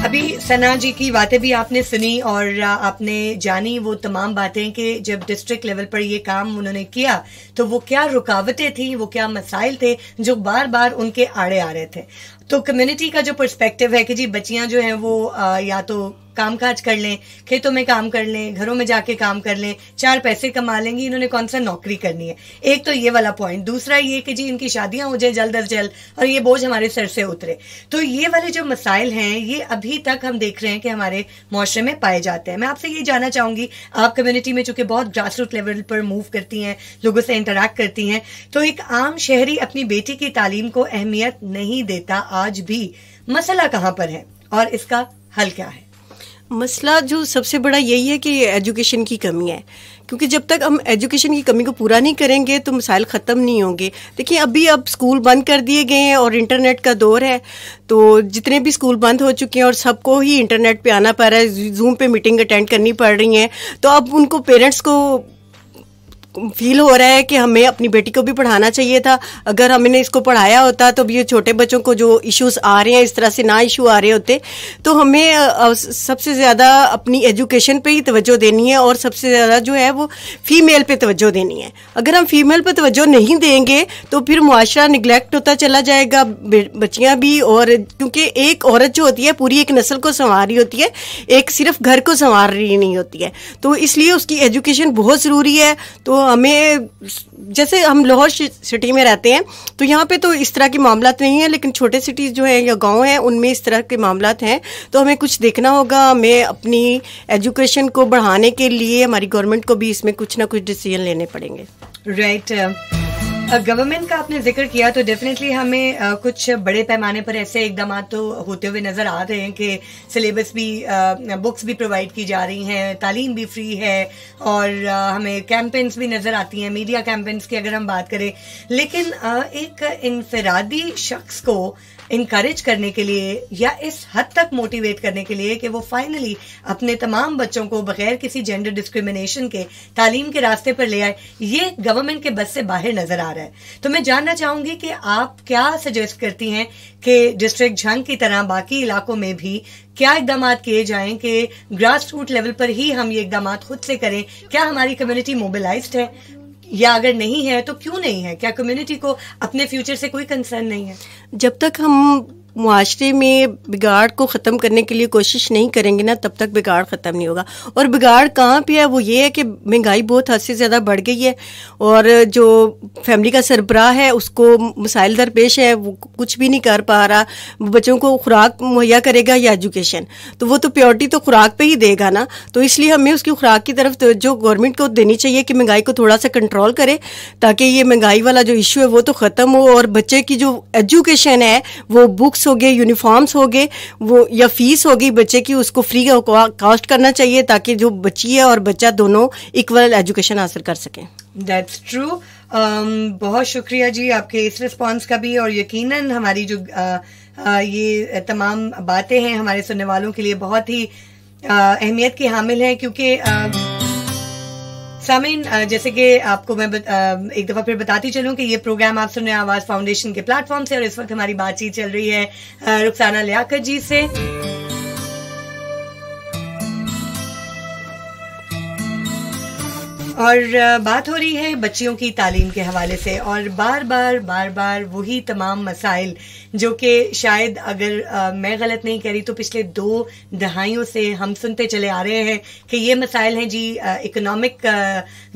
अभी सना जी की बातें भी आपने सुनी और आपने जानी वो तमाम बातें कि जब डिस्ट्रिक्ट लेवल पर ये काम उन्होंने किया तो वो क्या रुकावटें थी, वो क्या मसाइल थे जो बार बार उनके आड़े आ रहे थे। तो कम्युनिटी का जो पर्सपेक्टिव है कि जी बच्चियां जो हैं वो या तो काम काज कर लें, खेतों में काम कर लें, घरों में जाके काम कर लें, 4 पैसे कमा लेंगी, इन्होंने कौन सा नौकरी करनी है। एक तो ये वाला पॉइंट। दूसरा ये कि जी इनकी शादियां हो जाए जल्द अज जल्द और ये बोझ हमारे सर से उतरे। तो ये वाले जो मसाइल हैं ये अभी तक हम देख रहे हैं कि हमारे मुआशरे में पाए जाते हैं। मैं आपसे ये जानना चाहूंगी, आप कम्युनिटी में चूंकि बहुत ग्रास रूट लेवल पर मूव करती हैं, लोगों से इंटरेक्ट करती हैं, तो एक आम शहरी अपनी बेटी की तालीम को अहमियत नहीं देता आज भी। मसला कहाँ पर है और इसका हल क्या है? मसला जो सबसे बड़ा यही है कि एजुकेशन की कमी है, क्योंकि जब तक हम एजुकेशन की कमी को पूरा नहीं करेंगे तो मसाइल ख़त्म नहीं होंगे। देखिए अभी अब स्कूल बंद कर दिए गए हैं और इंटरनेट का दौर है, तो जितने भी स्कूल बंद हो चुके हैं और सबको ही इंटरनेट पे आना पड़ रहा है, जूम पे मीटिंग अटेंड करनी पड़ रही है, तो अब उनको पेरेंट्स को फील हो रहा है कि हमें अपनी बेटी को भी पढ़ाना चाहिए था। अगर हमने इसको पढ़ाया होता तो ये छोटे बच्चों को जो इश्यूज आ रहे हैं इस तरह से ना इशू आ रहे होते। तो हमें सबसे ज़्यादा अपनी एजुकेशन पे ही तवज्जो देनी है और सबसे ज़्यादा जो है वो फीमेल पे तवज्जो देनी है। अगर हम फीमेल पे तवज्जो नहीं देंगे तो फिर मुआशरा निगलेक्ट होता चला जाएगा, बच्चियाँ भी। और क्योंकि एक औरत जो होती है पूरी एक नस्ल को संवार रही होती है, एक सिर्फ घर को संवार रही नहीं होती है। तो इसलिए उसकी एजुकेशन बहुत ज़रूरी है। तो हमें, जैसे हम लाहौर सिटी में रहते हैं तो यहाँ पे तो इस तरह के मामलात नहीं है, लेकिन छोटे सिटीज़ जो है या गांव हैं उनमें इस तरह के मामलात हैं। तो हमें कुछ देखना होगा, हमें अपनी एजुकेशन को बढ़ाने के लिए हमारी गवर्नमेंट को भी इसमें कुछ ना कुछ डिसीजन लेने पड़ेंगे। राइट। गवर्नमेंट का आपने जिक्र किया तो डेफिनेटली हमें कुछ बड़े पैमाने पर ऐसे इकदाम तो होते हुए नजर आ रहे हैं कि सिलेबस भी, बुक्स भी प्रोवाइड की जा रही हैं, तालीम भी फ्री है और हमें कैंपेन्स भी नजर आती हैं, मीडिया कैंपेन्स की अगर हम बात करें। लेकिन एक इनफरादी शख्स को इनकरेज करने के लिए या इस हद तक मोटिवेट करने के लिए कि वो फाइनली अपने तमाम बच्चों को बगैर किसी जेंडर डिस्क्रिमिनेशन के तालीम के रास्ते पर ले आए, ये गवर्नमेंट के बस से बाहर नजर आ रहा है। तो मैं जानना चाहूंगी कि आप क्या सजेस्ट करती हैं कि डिस्ट्रिक्ट झंग की तरह बाकी इलाकों में भी क्या इकदाम किए जाएं कि ग्रास रूट लेवल पर ही हम ये इकदाम खुद से करें? क्या हमारी कम्युनिटी मोबिलाइज्ड है, या अगर नहीं है तो क्यों नहीं है? क्या कम्युनिटी को अपने फ्यूचर से कोई कंसर्न नहीं है? जब तक हम मुआशरे में बिगाड़ को ख़त्म करने के लिए कोशिश नहीं करेंगे ना, तब तक बिगाड़ ख़त्म नहीं होगा। और बिगाड़ कहाँ पे है? वो ये है कि महंगाई बहुत हद से ज़्यादा बढ़ गई है और जो फैमिली का सरबराह है उसको मसाइल दरपेश है, वो कुछ भी नहीं कर पा रहा। बच्चों को खुराक मुहैया करेगा या एजुकेशन, तो वो तो प्योरिटी तो खुराक पे ही देगा ना। तो इसलिए हमें उसकी खुराक की तरफ जो गवर्नमेंट को देनी चाहिए कि महंगाई को थोड़ा सा कंट्रोल करे, ताकि ये महंगाई वाला जो इशू है वो तो ख़त्म हो और बच्चे की जो एजुकेशन है, वो बुक्स हो गए, यूनिफॉर्म्स हो गए, वो या फीस हो गई बच्चे की, उसको फ्री कॉस्ट करना चाहिए ताकि जो बच्ची है और बच्चा दोनों इक्वल एजुकेशन हासिल कर सकें। That's true. बहुत शुक्रिया जी आपके इस रिस्पांस का भी, और यकीनन हमारी जो ये तमाम बातें हैं हमारे सुनने वालों के लिए बहुत ही अहमियत की हामिल है, क्योंकि सामीन, जैसे कि आपको मैं एक दफा फिर बताती चलूं कि ये प्रोग्राम आप सुन रहे हैं आवाज फाउंडेशन के प्लेटफॉर्म से, और इस वक्त हमारी बातचीत चल रही है रुखसाना लियाकत जी से। और बात हो रही है बच्चियों की तालीम के हवाले से, और बार बार वही तमाम मसाइल जो कि शायद अगर मैं गलत नहीं कह रही तो पिछले 2 दहाइयों से हम सुनते चले आ रहे हैं कि ये मसाइल हैं जी, इकोनॉमिक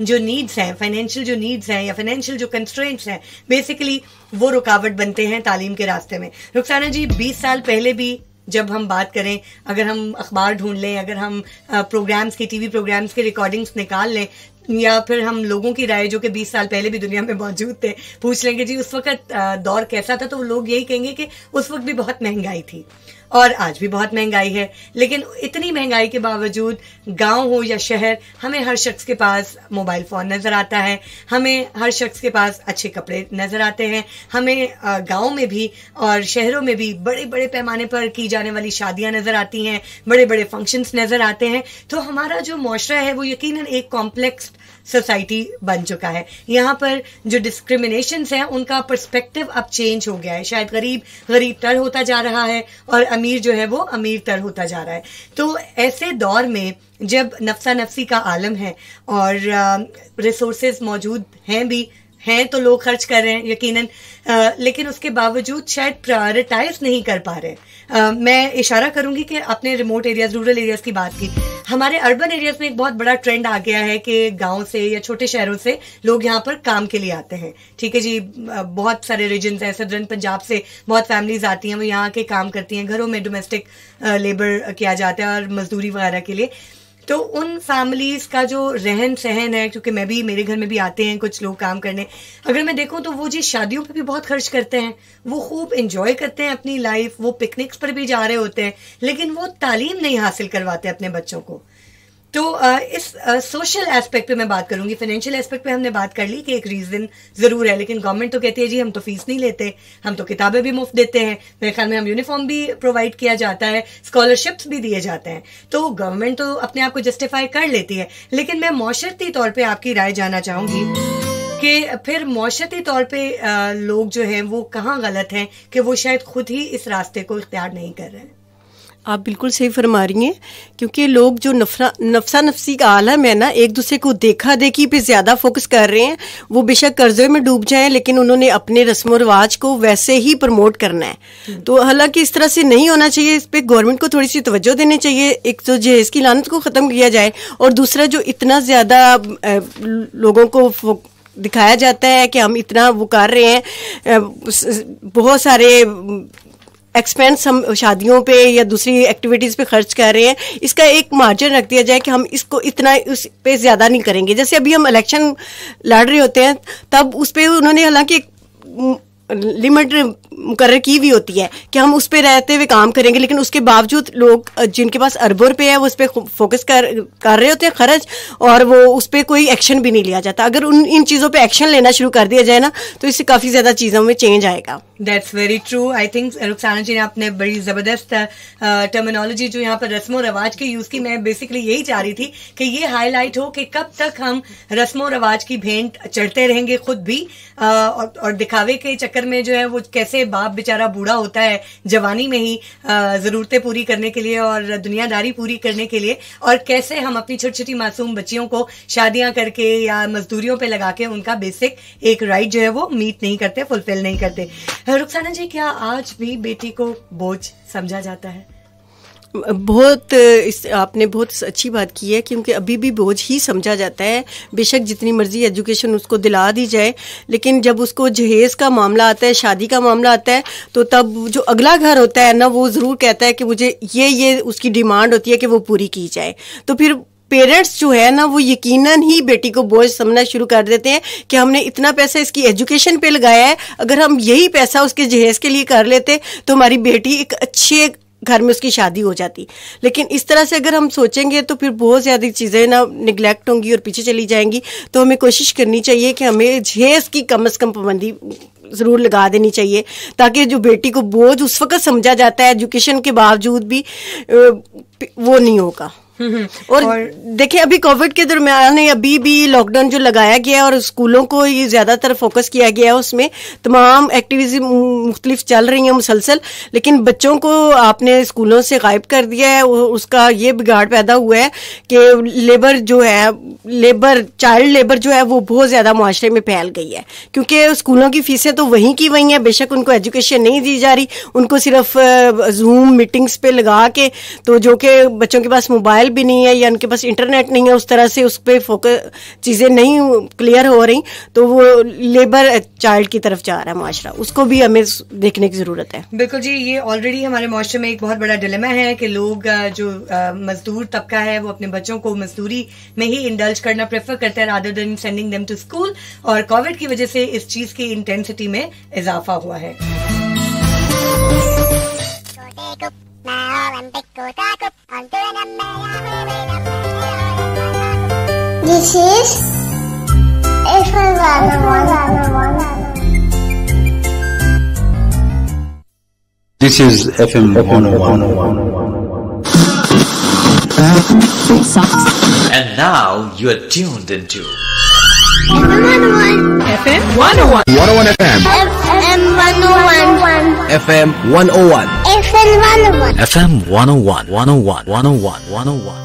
जो नीड्स हैं, फाइनेंशियल जो नीड्स हैं या फाइनेंशियल जो कंस्ट्रेंट्स हैं, बेसिकली वो रुकावट बनते हैं तालीम के रास्ते में। रुखसाना जी, 20 साल पहले भी जब हम बात करें, अगर हम अखबार ढूंढ लें, अगर हम प्रोग्राम्स की, टीवी प्रोग्राम्स के रिकॉर्डिंग्स निकाल लें, या फिर हम लोगों की राय जो कि 20 साल पहले भी दुनिया में मौजूद थे पूछ लेंगे जी उस वक्त दौर कैसा था, तो लोग यही कहेंगे कि उस वक्त भी बहुत महंगाई थी और आज भी बहुत महंगाई है। लेकिन इतनी महंगाई के बावजूद गांव हो या शहर, हमें हर शख्स के पास मोबाइल फोन नजर आता है, हमें हर शख्स के पास अच्छे कपड़े नजर आते हैं, हमें गांव में भी और शहरों में भी बड़े बड़े पैमाने पर की जाने वाली शादियां नजर आती हैं, बड़े बड़े फंक्शंस नजर आते हैं। तो हमारा जो मुआशरा है वो यकीनन एक कॉम्प्लेक्स सोसाइटी बन चुका है। यहाँ पर जो डिस्क्रिमिनेशंस हैं उनका पर्सपेक्टिव अब चेंज हो गया है। शायद गरीब तर होता जा रहा है और अमीर जो है वो अमीर तर होता जा रहा है। तो ऐसे दौर में जब नफ्सा नफ्सी का आलम है और रिसोर्सेज मौजूद हैं तो लोग खर्च कर रहे हैं यकीनन, लेकिन उसके बावजूद शायद प्रायोरिटाइज नहीं कर पा रहे। मैं इशारा करूंगी कि अपने रिमोट एरियाज, रूरल एरियाज की बात की, हमारे अर्बन एरियाज में एक बहुत बड़ा ट्रेंड आ गया है कि गांव से या छोटे शहरों से लोग यहाँ पर काम के लिए आते हैं। ठीक है जी, बहुत सारे रीजन्स हैं, सदर्न पंजाब से बहुत फैमिलीज आती हैं, वो यहाँ के काम करती हैं, घरों में डोमेस्टिक लेबर किया जाता है और मजदूरी वगैरह के लिए। तो उन फैमिलीज का जो रहन सहन है, क्योंकि मैं भी, मेरे घर में भी आते हैं कुछ लोग काम करने, अगर मैं देखूं तो वो जी शादियों पे भी बहुत खर्च करते हैं, वो खूब एंजॉय करते हैं अपनी लाइफ, वो पिकनिक्स पर भी जा रहे होते हैं, लेकिन वो तालीम नहीं हासिल करवाते अपने बच्चों को। तो इस सोशल एस्पेक्ट पे मैं बात करूंगी। फाइनेंशियल एस्पेक्ट पे हमने बात कर ली कि एक रीजन जरूर है, लेकिन गवर्नमेंट तो कहती है जी हम तो फीस नहीं लेते, हम तो किताबें भी मुफ्त देते हैं, मेरे ख्याल में हम यूनिफॉर्म भी प्रोवाइड किया जाता है, स्कॉलरशिप्स भी दिए जाते हैं। तो गवर्नमेंट तो अपने आप को जस्टिफाई कर लेती है, लेकिन मैं मौशरती तौर पर आपकी राय जानना चाहूंगी कि फिर मौशरती तौर पे लोग जो हैं वो कहाँ गलत हैं कि वो शायद खुद ही इस रास्ते को इख्तियार नहीं कर रहे हैं। आप बिल्कुल सही फरमा रही हैं, क्योंकि लोग जो नफसा नफसी का आलम है ना, एक दूसरे को देखा देखी पे ज्यादा फोकस कर रहे हैं। वो बेशक कर्जे में डूब जाएं, लेकिन उन्होंने अपने रस्म रिवाज को वैसे ही प्रमोट करना है। तो हालांकि इस तरह से नहीं होना चाहिए। इस पे गवर्नमेंट को थोड़ी सी तवज्जो देनी चाहिए। एक तो जहेज की लानत को खत्म किया जाए, और दूसरा जो इतना ज्यादा लोगों को दिखाया जाता है कि हम इतना वो कर रहे हैं, बहुत सारे एक्सपेंस हम शादियों पे या दूसरी एक्टिविटीज पे खर्च कर रहे हैं, इसका एक मार्जिन रख दिया जाए कि हम इसको इतना उस पे ज्यादा नहीं करेंगे। जैसे अभी हम इलेक्शन लड़ रहे होते हैं, तब उस पे उन्होंने हालांकि लिमिट मुकर्रर की भी होती है कि हम उस पे रहते हुए काम करेंगे, लेकिन उसके बावजूद लोग जिनके पास अरबों रुपए है वो उस पे फोकस कर रहे होते हैं खर्च, और वो उस पे कोई एक्शन भी नहीं लिया जाता। अगर इन चीजों पे एक्शन लेना शुरू कर दिया जाए ना, तो इससे काफी ज्यादा चीजों में चेंज आएगा। That's very true. I think Rukhsana ji ने आपने बड़ी जबरदस्त टर्मिनोलॉजी जो यहाँ पर रस्मो रवाज की यूज की। मैं बेसिकली यही चाह रही थी कि ये हाईलाइट हो कि कब तक हम रस्मो रवाज की भेंट चढ़ते रहेंगे खुद भी, और दिखावे के चक्कर में जो है वो कैसे बाप बेचारा बूढ़ा होता है जवानी में ही जरूरतें पूरी करने के लिए और दुनियादारी पूरी करने के लिए, और कैसे हम अपनी छोटी छोटी मासूम बच्चियों को शादियां करके या मजदूरियों पे लगा के उनका बेसिक एक राइट जो है वो मीट नहीं करते, फुलफिल नहीं करते। रुखसाना जी, क्या आज भी बेटी को बोझ समझा जाता है? आपने बहुत अच्छी बात की है, क्योंकि अभी भी बोझ ही समझा जाता है। बेशक जितनी मर्जी एजुकेशन उसको दिला दी जाए, लेकिन जब उसको जहेज का मामला आता है, शादी का मामला आता है, तो तब जो अगला घर होता है ना, वो जरूर कहता है कि मुझे ये उसकी डिमांड होती है कि वो पूरी की जाए। तो फिर पेरेंट्स जो है ना, वो यकीनन ही बेटी को बोझ समझना शुरू कर देते हैं कि हमने इतना पैसा इसकी एजुकेशन पे लगाया है, अगर हम यही पैसा उसके जहेज के लिए कर लेते तो हमारी बेटी एक अच्छे घर में उसकी शादी हो जाती। लेकिन इस तरह से अगर हम सोचेंगे तो फिर बहुत ज़्यादा चीज़ें ना निगलेक्ट होंगी और पीछे चली जाएंगी। तो हमें कोशिश करनी चाहिए कि हमें जहेज की कम से कम पाबंदी ज़रूर लगा देनी चाहिए, ताकि जो बेटी को बोझ उस वक्त समझा जाता है एजुकेशन के बावजूद भी वो नहीं होगा। और देखिए, अभी कोविड के दरमियान अभी भी लॉकडाउन जो लगाया गया और स्कूलों को ये ज्यादातर फोकस किया गया है, उसमें तमाम एक्टिविटीज मुख्तलिफ चल रही हैं मुसलसल, लेकिन बच्चों को आपने स्कूलों से गायब कर दिया है। उसका ये बिगाड़ पैदा हुआ है कि लेबर जो है, चाइल्ड लेबर जो है वो बहुत ज्यादा मुआशरे में फैल गई है, क्योंकि स्कूलों की फीसें तो वहीं की वहीं है। बेशक उनको एजुकेशन नहीं दी जा रही, उनको सिर्फ जूम मीटिंग्स पे लगा के, तो जो कि बच्चों के पास मोबाइल भी नहीं है या उनके पास इंटरनेट नहीं है, उस तरह से उस पर फोकस चीजें नहीं क्लियर हो रही, तो वो लेबर चाइल्ड की तरफ जा रहा है माशरा। उसको भी हमें देखने की जरूरत है। बिल्कुल जी, ये ऑलरेडी हमारे माशरे में एक बहुत बड़ा डिलेमा है कि लोग जो मजदूर तबका है वो अपने बच्चों को मजदूरी में ही इंडल्ज करना प्रेफर करता है rather than sending them to school, और कोविड की वजह से इस चीज की इंटेंसिटी में इजाफा हुआ है। This is FM 101. This is FM 101. And now you are tuned into FM 101. FM 101. 101 FM. FM 101. FM 101. FM 101. FM 101. 101. 101. 101.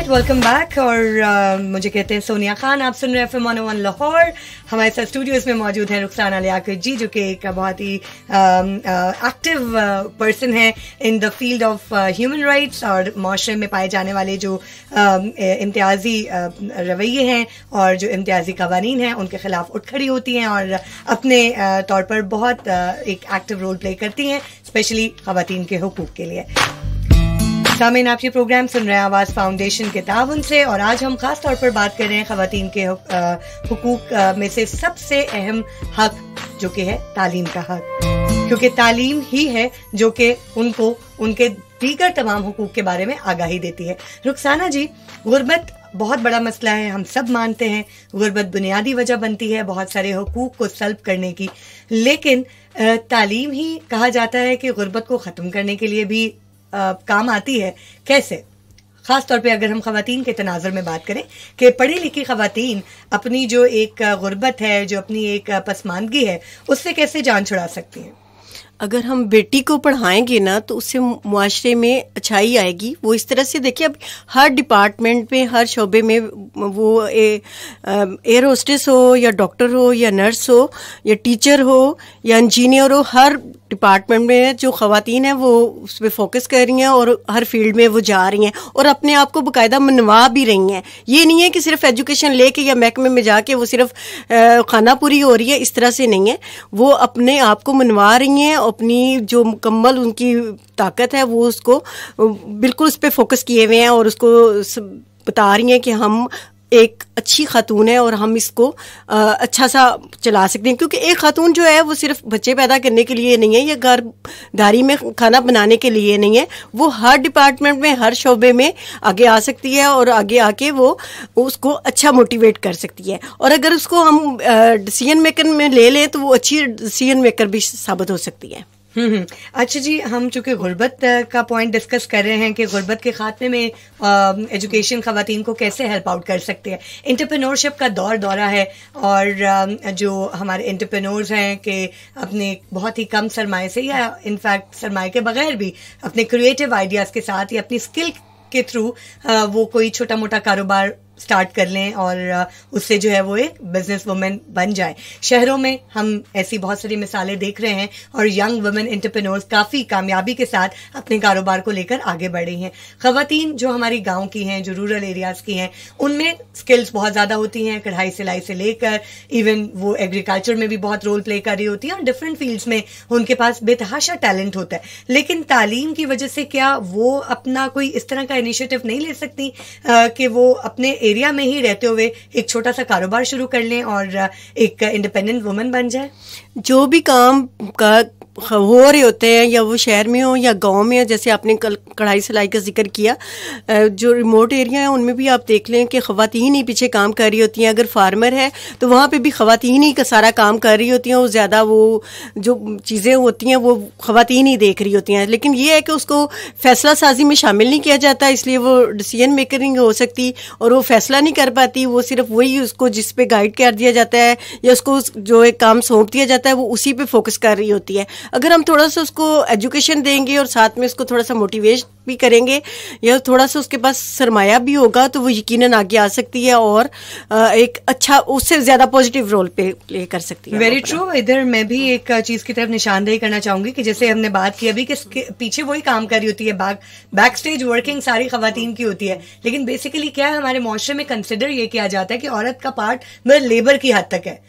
Welcome back. और मुझे कहते हैं सोनिया खान। आप सुन रहे हैं FM 101 लाहौर। हमारे साथ स्टूडियोज में मौजूद हैं रुखसाना लियाकत जी, जो कि एक बहुत ही एक्टिव पर्सन है in the field of human rights और माशरे में पाए जाने वाले जो इम्तियाजी रवैये हैं और जो इम्तियाजी कवानीन हैं उनके खिलाफ उठ खड़ी होती हैं और अपने तौर पर बहुत एक एक्टिव रोल प्ले करती हैं, स्पेशली खवातीन के हुकूक के लिए। सामीन, आप ये प्रोग्राम सुन रहे हैं आवाज़ फाउंडेशन के ताउन से, और आज हम खास तौर पर बात कर रहे हैं खवातीन के हुकूक में से सबसे अहम हक जो कि है तालीम का हक, क्योंकि तालीम ही है जो कि उनको उनके दीगर तमाम हुकूक के बारे में आगाही देती है। रुखसाना जी, गुर्बत बहुत बड़ा मसला है, हम सब मानते हैं गुर्बत बुनियादी वजह बनती है बहुत सारे हुकूक को सल्ब करने की, लेकिन तालीम ही कहा जाता है कि गुर्बत को ख़त्म करने के लिए भी काम आती है। कैसे? खास तौर पे अगर हम खवातीन के तनाजुर में बात करें कि पढ़ी लिखी खवातीन अपनी जो एक गुर्बत है, जो अपनी एक पसमानदगी है, उससे कैसे जान छुड़ा सकती हैं? अगर हम बेटी को पढ़ाएंगे ना तो उससे मुआशरे में अच्छाई आएगी। वो इस तरह से देखिए, अब हर डिपार्टमेंट में, हर शोबे में, वो एयर होस्टेस हो या डॉक्टर हो या नर्स हो या टीचर हो या इंजीनियर हो, हर डिपार्टमेंट में जो खवातीन हैं वो उस पर फोकस कर रही हैं और हर फील्ड में वो जा रही हैं और अपने आप को बाकायदा मनवा भी रही हैं। ये नहीं है कि सिर्फ एजुकेशन लेके या महकमे में जाके वो सिर्फ खाना पूरी हो रही है, इस तरह से नहीं है। वो अपने आप को मनवा रही हैं, अपनी जो मुकम्मल उनकी ताकत है वो उसको बिल्कुल उस पर फोकस किए हुए हैं और उसको बता रही हैं कि हम एक अच्छी खातून है और हम इसको अच्छा सा चला सकते हैं। क्योंकि एक खातून जो है वो सिर्फ बच्चे पैदा करने के लिए नहीं है या घरदारी में खाना बनाने के लिए नहीं है, वो हर डिपार्टमेंट में, हर शोबे में आगे आ सकती है और आगे आके वो उसको अच्छा मोटिवेट कर सकती है। और अगर उसको हम डिसीजन मेकर में ले लें तो वो अच्छी डिसीजन मेकर भी साबित हो सकती है। अच्छा जी, हम चूंकि गुर्बत का पॉइंट डिस्कस कर रहे हैं कि गुर्बत के खात्मे में एजुकेशन खवातीन को कैसे हेल्प आउट कर सकते हैं। एंटरप्रेन्योरशिप का दौरा है और जो हमारे एंटरप्रेन्योर्स हैं कि अपने बहुत ही कम सरमाए से या इनफैक्ट सरमाए के बगैर भी अपने क्रिएटिव आइडियाज़ के साथ या अपनी स्किल के थ्रू वो कोई छोटा मोटा कारोबार स्टार्ट कर लें और उससे जो है वो एक बिजनेस वुमेन बन जाए। शहरों में हम ऐसी बहुत सारी मिसालें देख रहे हैं और यंग वुमेन एंटरप्रेन्योर्स काफ़ी कामयाबी के साथ अपने कारोबार को लेकर आगे बढ़ रही हैं। खवातीन जो हमारी गांव की हैं, जो रूरल एरियाज़ की हैं, उनमें स्किल्स बहुत ज़्यादा होती हैं, कढ़ाई सिलाई से लेकर इवन वो एग्रीकल्चर में भी बहुत रोल प्ले कर रही होती हैं और डिफरेंट फील्ड्स में उनके पास बेतहाशा टैलेंट होता है। लेकिन तालीम की वजह से क्या वो अपना कोई इस तरह का इनिशिएटिव नहीं ले सकती कि वो अपने एरिया में ही रहते हुए एक छोटा सा कारोबार शुरू कर लें और एक इंडिपेंडेंट वुमन बन जाए? जो भी काम का हो रहे होते हैं, या वो शहर में हो या गांव में हो, जैसे आपने कल कढ़ाई सिलाई का जिक्र किया, जो रिमोट एरिया है उनमें भी आप देख लें कि खवातीन ही पीछे काम कर रही होती हैं। अगर फार्मर है तो वहाँ पे भी खवातीन ही का सारा काम कर रही होती हैं, वो ज़्यादा वो जो चीज़ें होती हैं वो खवातीन ही देख रही होती हैं। लेकिन ये है कि उसको फैसला साजी में शामिल नहीं किया जाता, इसलिए वो डिसीजन मेकर नहीं हो सकती और वो फैसला नहीं कर पाती। वो सिर्फ वही उसको जिस पे गाइड कर दिया जाता है या उसको जो एक काम सौंप दिया जाता है वो उसी पे फोकस कर रही होती है। अगर हम थोड़ा सा उसको एजुकेशन देंगे और साथ में उसको थोड़ा सा मोटिवेट भी करेंगे या थोड़ा सा उसके पास सरमाया भी होगा तो वो यकीनन आगे आ सकती है और एक अच्छा, उससे ज्यादा पॉजिटिव रोल प्ले कर सकती है। Very true. इधर मैं भी एक चीज की तरफ निशानदेही करना चाहूंगी कि जैसे हमने बात की अभी कि पीछे वही काम कर रही होती है, बैक स्टेज वर्किंग सारी खवातीन की होती है, लेकिन बेसिकली क्या है, हमारे मुआशरे में कंसिडर ये किया जाता है कि औरत का पार्ट मतलब लेबर की हद तक है,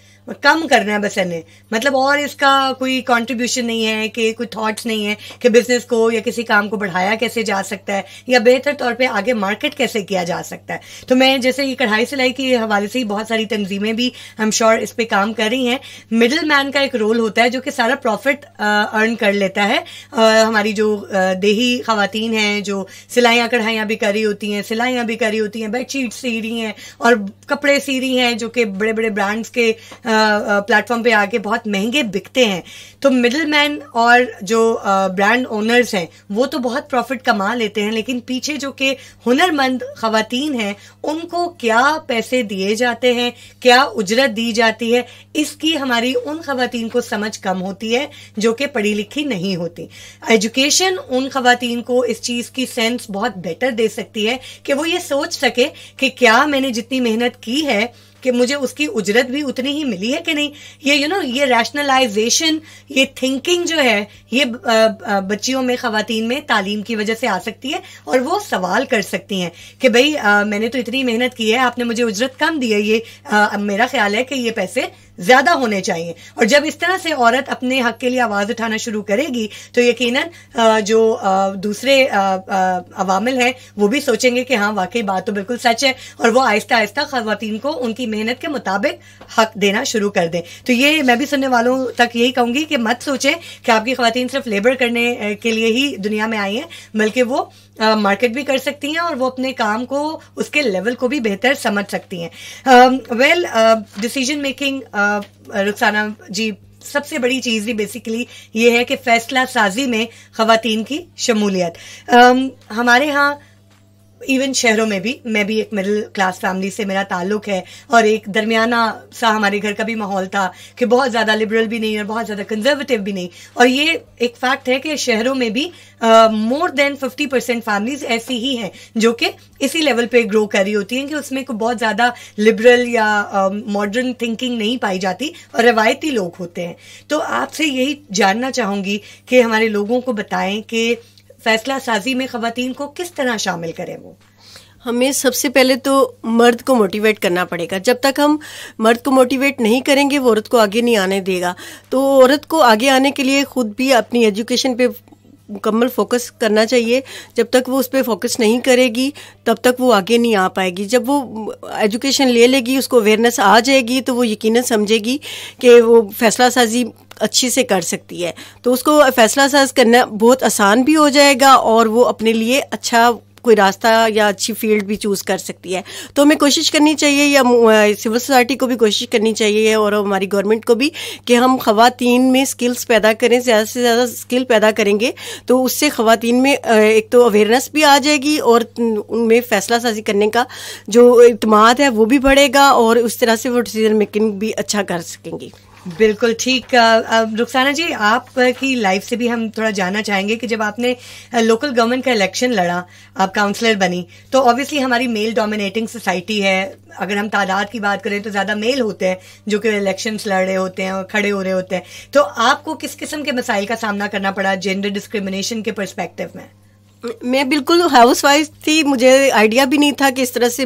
कम करना है बस इन्हें, मतलब और इसका कोई कंट्रीब्यूशन नहीं है, कि कोई थॉट्स नहीं है कि बिजनेस को या किसी काम को बढ़ाया कैसे जा सकता है या बेहतर तौर पे आगे मार्केट कैसे किया जा सकता है। तो मैं जैसे ये कढ़ाई सिलाई के हवाले से ही बहुत सारी तंजीमें भी हम श्योर इस पे काम कर रही हैं। मिडिल मैन का एक रोल होता है जो कि सारा प्रॉफिट अर्न कर लेता है। हमारी जो देही खवातीन हैं जो सिलाइयाँ कढ़ाइयाँ भी कर रही होती हैं, सिलाइयाँ भी कर रही होती हैं, बेडशीट सी रही हैं और कपड़े सी रही हैं जो कि बड़े बड़े ब्रांड्स के प्लेटफॉर्म पे आके बहुत महंगे बिकते हैं, तो मिडिल मैन और जो ब्रांड ओनर्स हैं वो तो बहुत प्रॉफिट कमा लेते हैं, लेकिन पीछे जो कि हुनरमंद खवातीन हैं उनको क्या पैसे दिए जाते हैं, क्या उजरत दी जाती है, इसकी हमारी उन खवातीन को समझ कम होती है जो कि पढ़ी लिखी नहीं होती। एजुकेशन उन खवातीन को इस चीज की सेंस बहुत बेटर दे सकती है कि वो ये सोच सके कि क्या मैंने जितनी मेहनत की है कि मुझे उसकी उजरत भी उतनी ही मिली है कि नहीं। ये ये रैशनलाइजेशन, ये थिंकिंग जो है ये बच्चियों में, खवातीन में तालीम की वजह से आ सकती है और वो सवाल कर सकती हैं कि भाई मैंने तो इतनी मेहनत की है, आपने मुझे उजरत कम दी है, ये मेरा ख्याल है कि ये पैसे ज्यादा होने चाहिए। और जब इस तरह से औरत अपने हक के लिए आवाज उठाना शुरू करेगी तो यकीनन जो दूसरे अवामिल हैं वो भी सोचेंगे कि हाँ वाकई बात तो बिल्कुल सच है, और वो आहिस्ता आहिस्ता खवातीन को उनकी मेहनत के मुताबिक हक देना शुरू कर दें। तो ये मैं भी सुनने वालों तक यही कहूंगी कि मत सोचें कि आपकी खवातीन सिर्फ लेबर करने के लिए ही दुनिया में आई हैं, बल्कि वो मार्केट भी कर सकती हैं और वो अपने काम को, उसके लेवल को भी बेहतर समझ सकती हैं। डिसीजन मेकिंग, रुखसाना जी, सबसे बड़ी चीज भी बेसिकली ये है कि फैसला साजी में खवातीन की शमूलियत। हमारे यहाँ इवन शहरों में भी, मैं भी एक मिडिल क्लास फैमिली से मेरा ताल्लुक है और एक दरमियाना सा हमारे घर का भी माहौल था कि बहुत ज्यादा लिबरल भी नहीं और बहुत ज्यादा कंजर्वेटिव भी नहीं। और ये एक फैक्ट है कि शहरों में भी मोर देन 50% फैमिलीज ऐसी ही हैं जो कि इसी लेवल पे ग्रो कर रही होती हैं कि उसमें कोई बहुत ज्यादा लिबरल या मॉडर्न थिंकिंग नहीं पाई जाती और रवायती लोग होते हैं। तो आपसे यही जानना चाहूंगी कि हमारे लोगों को बताएं कि फैसला साजी में खवातीन को किस तरह शामिल करें। वो हमें सबसे पहले तो मर्द को मोटिवेट करना पड़ेगा। जब तक हम मर्द को मोटिवेट नहीं करेंगे वो औरत को आगे नहीं आने देगा। तो औरत को आगे आने के लिए खुद भी अपनी एजुकेशन पे मुकम्मल फोकस करना चाहिए। जब तक वो उस पर फोकस नहीं करेगी तब तक वो आगे नहीं आ पाएगी। जब वो एजुकेशन ले लेगी, उसको अवेयरनेस आ जाएगी, तो वो यकीनन समझेगी कि वो फैसला साजी अच्छी से कर सकती है। तो उसको फैसला साज करना बहुत आसान भी हो जाएगा और वो अपने लिए अच्छा कोई रास्ता या अच्छी फील्ड भी चूज कर सकती है। तो हमें कोशिश करनी चाहिए, या सिविल सोसाइटी को भी कोशिश करनी चाहिए और हमारी गवर्नमेंट को भी, कि हम खवातीन में स्किल्स पैदा करें। ज़्यादा से ज़्यादा स्किल पैदा करेंगे तो उससे खवातीन में एक तो अवेयरनेस भी आ जाएगी और उनमें फैसला साजी करने का जो इत्मीनान है वो भी बढ़ेगा और उस तरह से वो डिसीजन मेकिंग भी अच्छा कर सकेंगी। बिल्कुल ठीक। रुखसाना जी, आपकी लाइफ से भी हम थोड़ा जानना चाहेंगे कि जब आपने लोकल गवर्नमेंट का इलेक्शन लड़ा, आप काउंसलर बनी, तो ऑब्वियसली हमारी मेल डोमिनेटिंग सोसाइटी है। अगर हम तादाद की बात करें तो ज्यादा मेल होते हैं जो कि इलेक्शंस लड़ रहे होते हैं और खड़े हो रहे होते हैं। तो आपको किस किस्म के मसाइल का सामना करना पड़ा जेंडर डिस्क्रिमिनेशन के पर्सपेक्टिव में? मैं बिल्कुल हाउस वाइफ थी, मुझे आइडिया भी नहीं था कि इस तरह से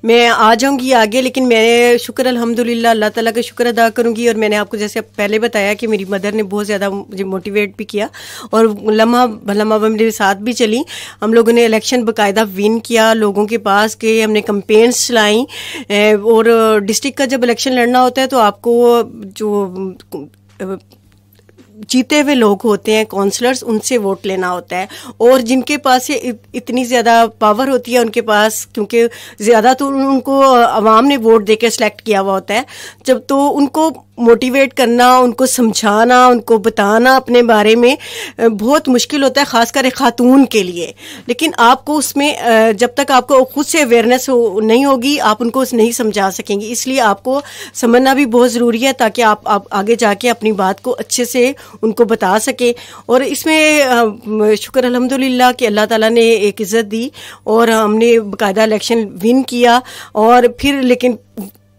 मैं आ जाऊंगी आगे। लेकिन मैं शुक्र अल्हम्दुलिल्लाह अल्लाह ताला का शुक्र अदा करूंगी। और मैंने आपको जैसे पहले बताया कि मेरी मदर ने बहुत ज़्यादा मुझे मोटिवेट भी किया और लम्हा भलम्हा मेरे साथ भी चली। हम लोगों ने इलेक्शन बाकायदा विन किया लोगों के पास के, हमने कंपेन्स चलाई। और डिस्ट्रिक्ट का जब इलेक्शन लड़ना होता है तो आपको जो जीते हुए लोग होते हैं काउंसलर्स, उनसे वोट लेना होता है। और जिनके पास ये इतनी ज़्यादा पावर होती है उनके पास, क्योंकि ज़्यादा तो उनको अवाम ने वोट देकर सिलेक्ट किया हुआ होता है, जब तो उनको मोटिवेट करना, उनको समझाना, उनको बताना अपने बारे में बहुत मुश्किल होता है, खासकर खातून के लिए। लेकिन आपको उसमें जब तक आपको खुद से अवेयरनेस नहीं होगी आप उनको नहीं समझा सकेंगी। इसलिए आपको समझना भी बहुत ज़रूरी है ताकि आप आगे जाके अपनी बात को अच्छे से उनको बता सके। और इसमें शुक्र अल्हम्दुलिल्लाह कि अल्लाह ताला ने एक इज़्ज़त दी और हमने बाकायदा इलेक्शन विन किया। और फिर लेकिन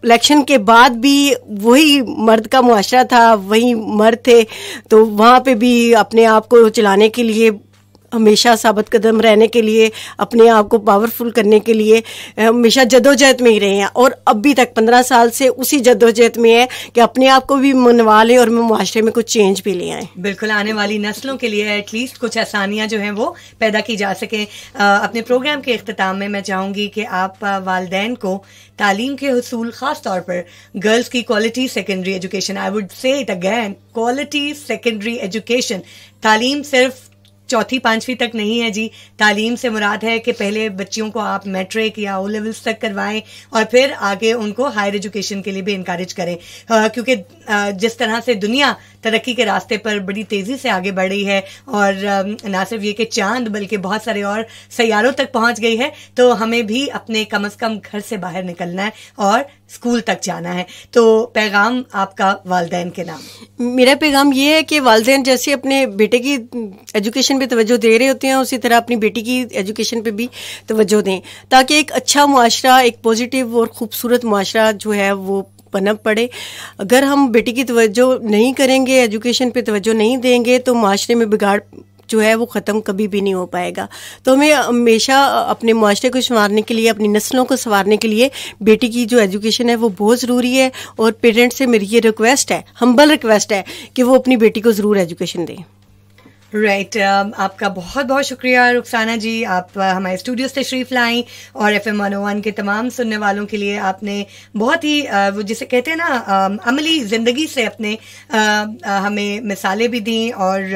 इलेक्शन के बाद भी वही मर्द का मुआशरा था, वही मर्द थे, तो वहाँ पे भी अपने आप को चलाने के लिए, हमेशा साबित कदम रहने के लिए, अपने आप को पावरफुल करने के लिए हमेशा जद्दोजहद में ही रहे हैं। और अभी तक 15 साल से उसी जद्दोजहद में है कि अपने आप को भी मनवा लें और मुआशरे में कुछ चेंज भी ले आए। बिल्कुल, आने वाली नस्लों के लिए एटलीस्ट कुछ आसानियां जो हैं वो पैदा की जा सके। अपने प्रोग्राम के इख्तिताम में मैं चाहूंगी कि आप वालिदैन को तालीम के हुसूल, खास तौर पर गर्ल्स की quality secondary education, I would say it again, quality secondary education, तालीम सिर्फ चौथी पांचवी तक नहीं है जी। तालीम से मुराद है कि पहले बच्चियों को आप मैट्रिक या ओ लेवल्स तक करवाएं और फिर आगे उनको हायर एजुकेशन के लिए भी इनकरेज करें, क्योंकि जिस तरह से दुनिया तरक्की के रास्ते पर बड़ी तेजी से आगे बढ़ रही है और ना सिर्फ ये कि चांद बल्कि बहुत सारे और सैयारों तक पहुंच गई है, तो हमें भी अपने कम से कम घर से बाहर निकलना है और स्कूल तक जाना है। तो पैगाम आपका वालिदैन के नाम? मेरा पैगाम ये है कि वालिदैन जैसे अपने बेटे की एजुकेशन पे तवज्जो दे रहे होते हैं, उसी तरह अपनी बेटी की एजुकेशन पे भी तवज्जो दें, ताकि एक अच्छा मुआशरा, एक पॉजिटिव और खूबसूरत मुआशरा जो है वो पनप पड़े। अगर हम बेटी की तवज्जो नहीं करेंगे, एजुकेशन पे तवज्जो नहीं देंगे, तो मुआशरे में बिगाड़ जो है वो ख़त्म कभी भी नहीं हो पाएगा। तो हमें हमेशा अपने मुआशरे को संवारने के लिए, अपनी नस्लों को संवारने के लिए बेटी की जो एजुकेशन है वो बहुत ज़रूरी है। और पेरेंट्स से मेरी ये रिक्वेस्ट है, हम्बल रिक्वेस्ट है कि वो अपनी बेटी को ज़रूर एजुकेशन दें। राइट, आपका बहुत बहुत शुक्रिया रुखसाना जी, आप हमारे स्टूडियो से तशरीफ लाई और FM 101 के तमाम सुनने वालों के लिए आपने बहुत ही वो जिसे कहते हैं ना अमली ज़िंदगी से अपने हमें मिसालें भी दी और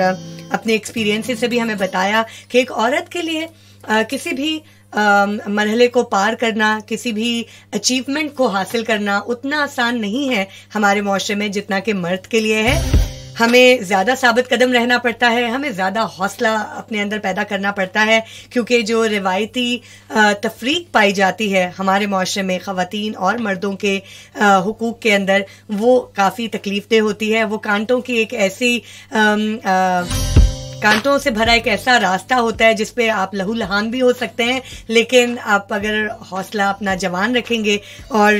अपने एक्सपीरियंसेस से भी हमें बताया कि एक औरत के लिए किसी भी मरहले को पार करना, किसी भी अचीवमेंट को हासिल करना उतना आसान नहीं है हमारे मुआशरे में जितना कि मर्द के लिए है। हमें ज़्यादा साबित कदम रहना पड़ता है, हमें ज़्यादा हौसला अपने अंदर पैदा करना पड़ता है, क्योंकि जो रिवायती तफरीक पाई जाती है हमारे मुआशरे में ख़वातीन और मर्दों के हुकूक के अंदर, वो काफ़ी तकलीफदेह होती है। वो कांटों की एक ऐसी कांटों से भरा एक ऐसा रास्ता होता है जिसपे आप लहू लहान भी हो सकते हैं, लेकिन आप अगर हौसला अपना जवान रखेंगे और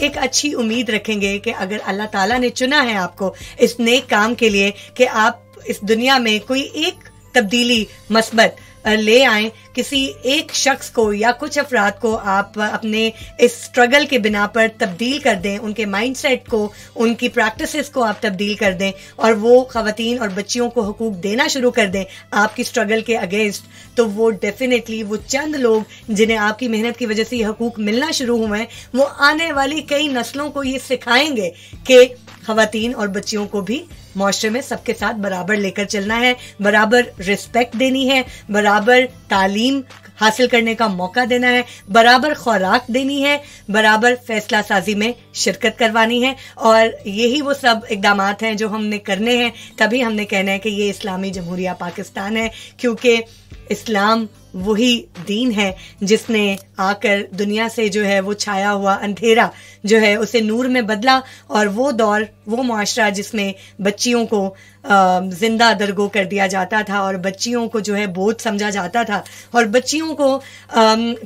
एक अच्छी उम्मीद रखेंगे कि अगर अल्लाह ताला ने चुना है आपको इस नेक काम के लिए कि आप इस दुनिया में कोई एक तब्दीली मस्बत ले आए, किसी एक शख्स को या कुछ अफराद को आप अपने इस स्ट्रगल के बिना पर तब्दील कर दें, उनके माइंडसेट को, उनकी प्रैक्टिसेस को आप तब्दील कर दें और वो ख़वातीन और बच्चियों को हुकूक देना शुरू कर दें आपकी स्ट्रगल के अगेंस्ट, तो वो डेफिनेटली वो चंद लोग जिन्हें आपकी मेहनत की वजह से ये हुकूक मिलना शुरू हुए हैं, वो आने वाली कई नस्लों को ये सिखाएंगे कि ख़वातीन और बच्चियों को भी मुआशरे में सबके साथ बराबर लेकर चलना है, बराबर रिस्पेक्ट देनी है, बराबर तालीम हासिल करने का मौका देना है, बराबर खुराक देनी है, बराबर फैसला साजी में शिरकत करवानी है। और यही वो सब इक़दामात हैं जो हमने करने हैं, तभी हमने कहना है कि ये इस्लामी जमहूरिया पाकिस्तान है, क्योंकि इस्लाम वही दीन है जिसने आकर दुनिया से जो है वो छाया हुआ अंधेरा जो है उसे नूर में बदला, और वो दौर, वो मुआशरा जिसमें बच्चियों को जिंदा दरगो कर दिया जाता था और बच्चियों को जो है बोझ समझा जाता था और बच्चियों को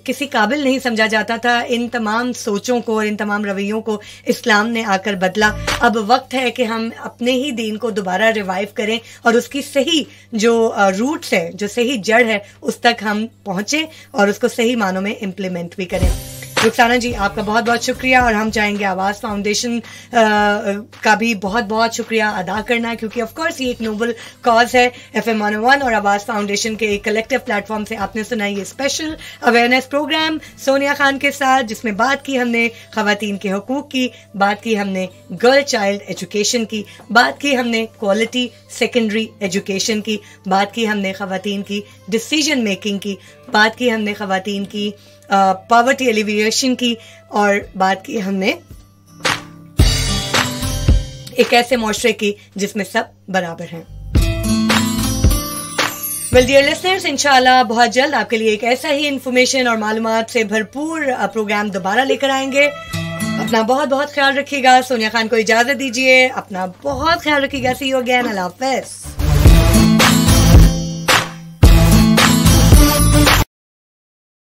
किसी काबिल नहीं समझा जाता था, इन तमाम सोचों को और इन तमाम रवैयों को इस्लाम ने आकर बदला। अब वक्त है कि हम अपने ही दीन को दोबारा रिवाइव करें और उसकी सही जो रूट्स है, जो सही जड़ है, उस तक हम पहुंचे और उसको सही मानों में इम्प्लीमेंट भी करें। रुखसाना जी, आपका बहुत बहुत शुक्रिया और हम चाहेंगे आवाज़ फाउंडेशन का भी बहुत बहुत शुक्रिया अदा करना, क्योंकि ऑफ कोर्स ये एक नोबल कॉज है। FM 101 और आवाज़ फाउंडेशन के एक कलेक्टिव प्लेटफॉर्म से आपने सुना ये special awareness programme Sonia Khan के साथ, जिसमें बात की हमने ख़वातीन के हुकूक की, बात की हमने गर्ल चाइल्ड एजुकेशन की, बात की हमने क्वालिटी सेकेंडरी एजुकेशन की, बात की हमने ख़वातीन की डिसीजन मेकिंग की, बात की हमने ख़वातीन की पॉवर्टी एलिविएशन की, और बात की हमने एक ऐसे मुआशरे की जिसमें सब बराबर हैं। वेल डियर लिसनर्स, इंशाल्लाह बहुत जल्द आपके लिए एक ऐसा ही इंफॉर्मेशन और मालूमात से भरपूर प्रोग्राम दोबारा लेकर आएंगे। अपना बहुत बहुत ख्याल रखिएगा। सोनिया खान को इजाजत दीजिए, अपना बहुत ख्याल रखिएगा। सी यू अगेन, अल्लाह हाफ़िज़।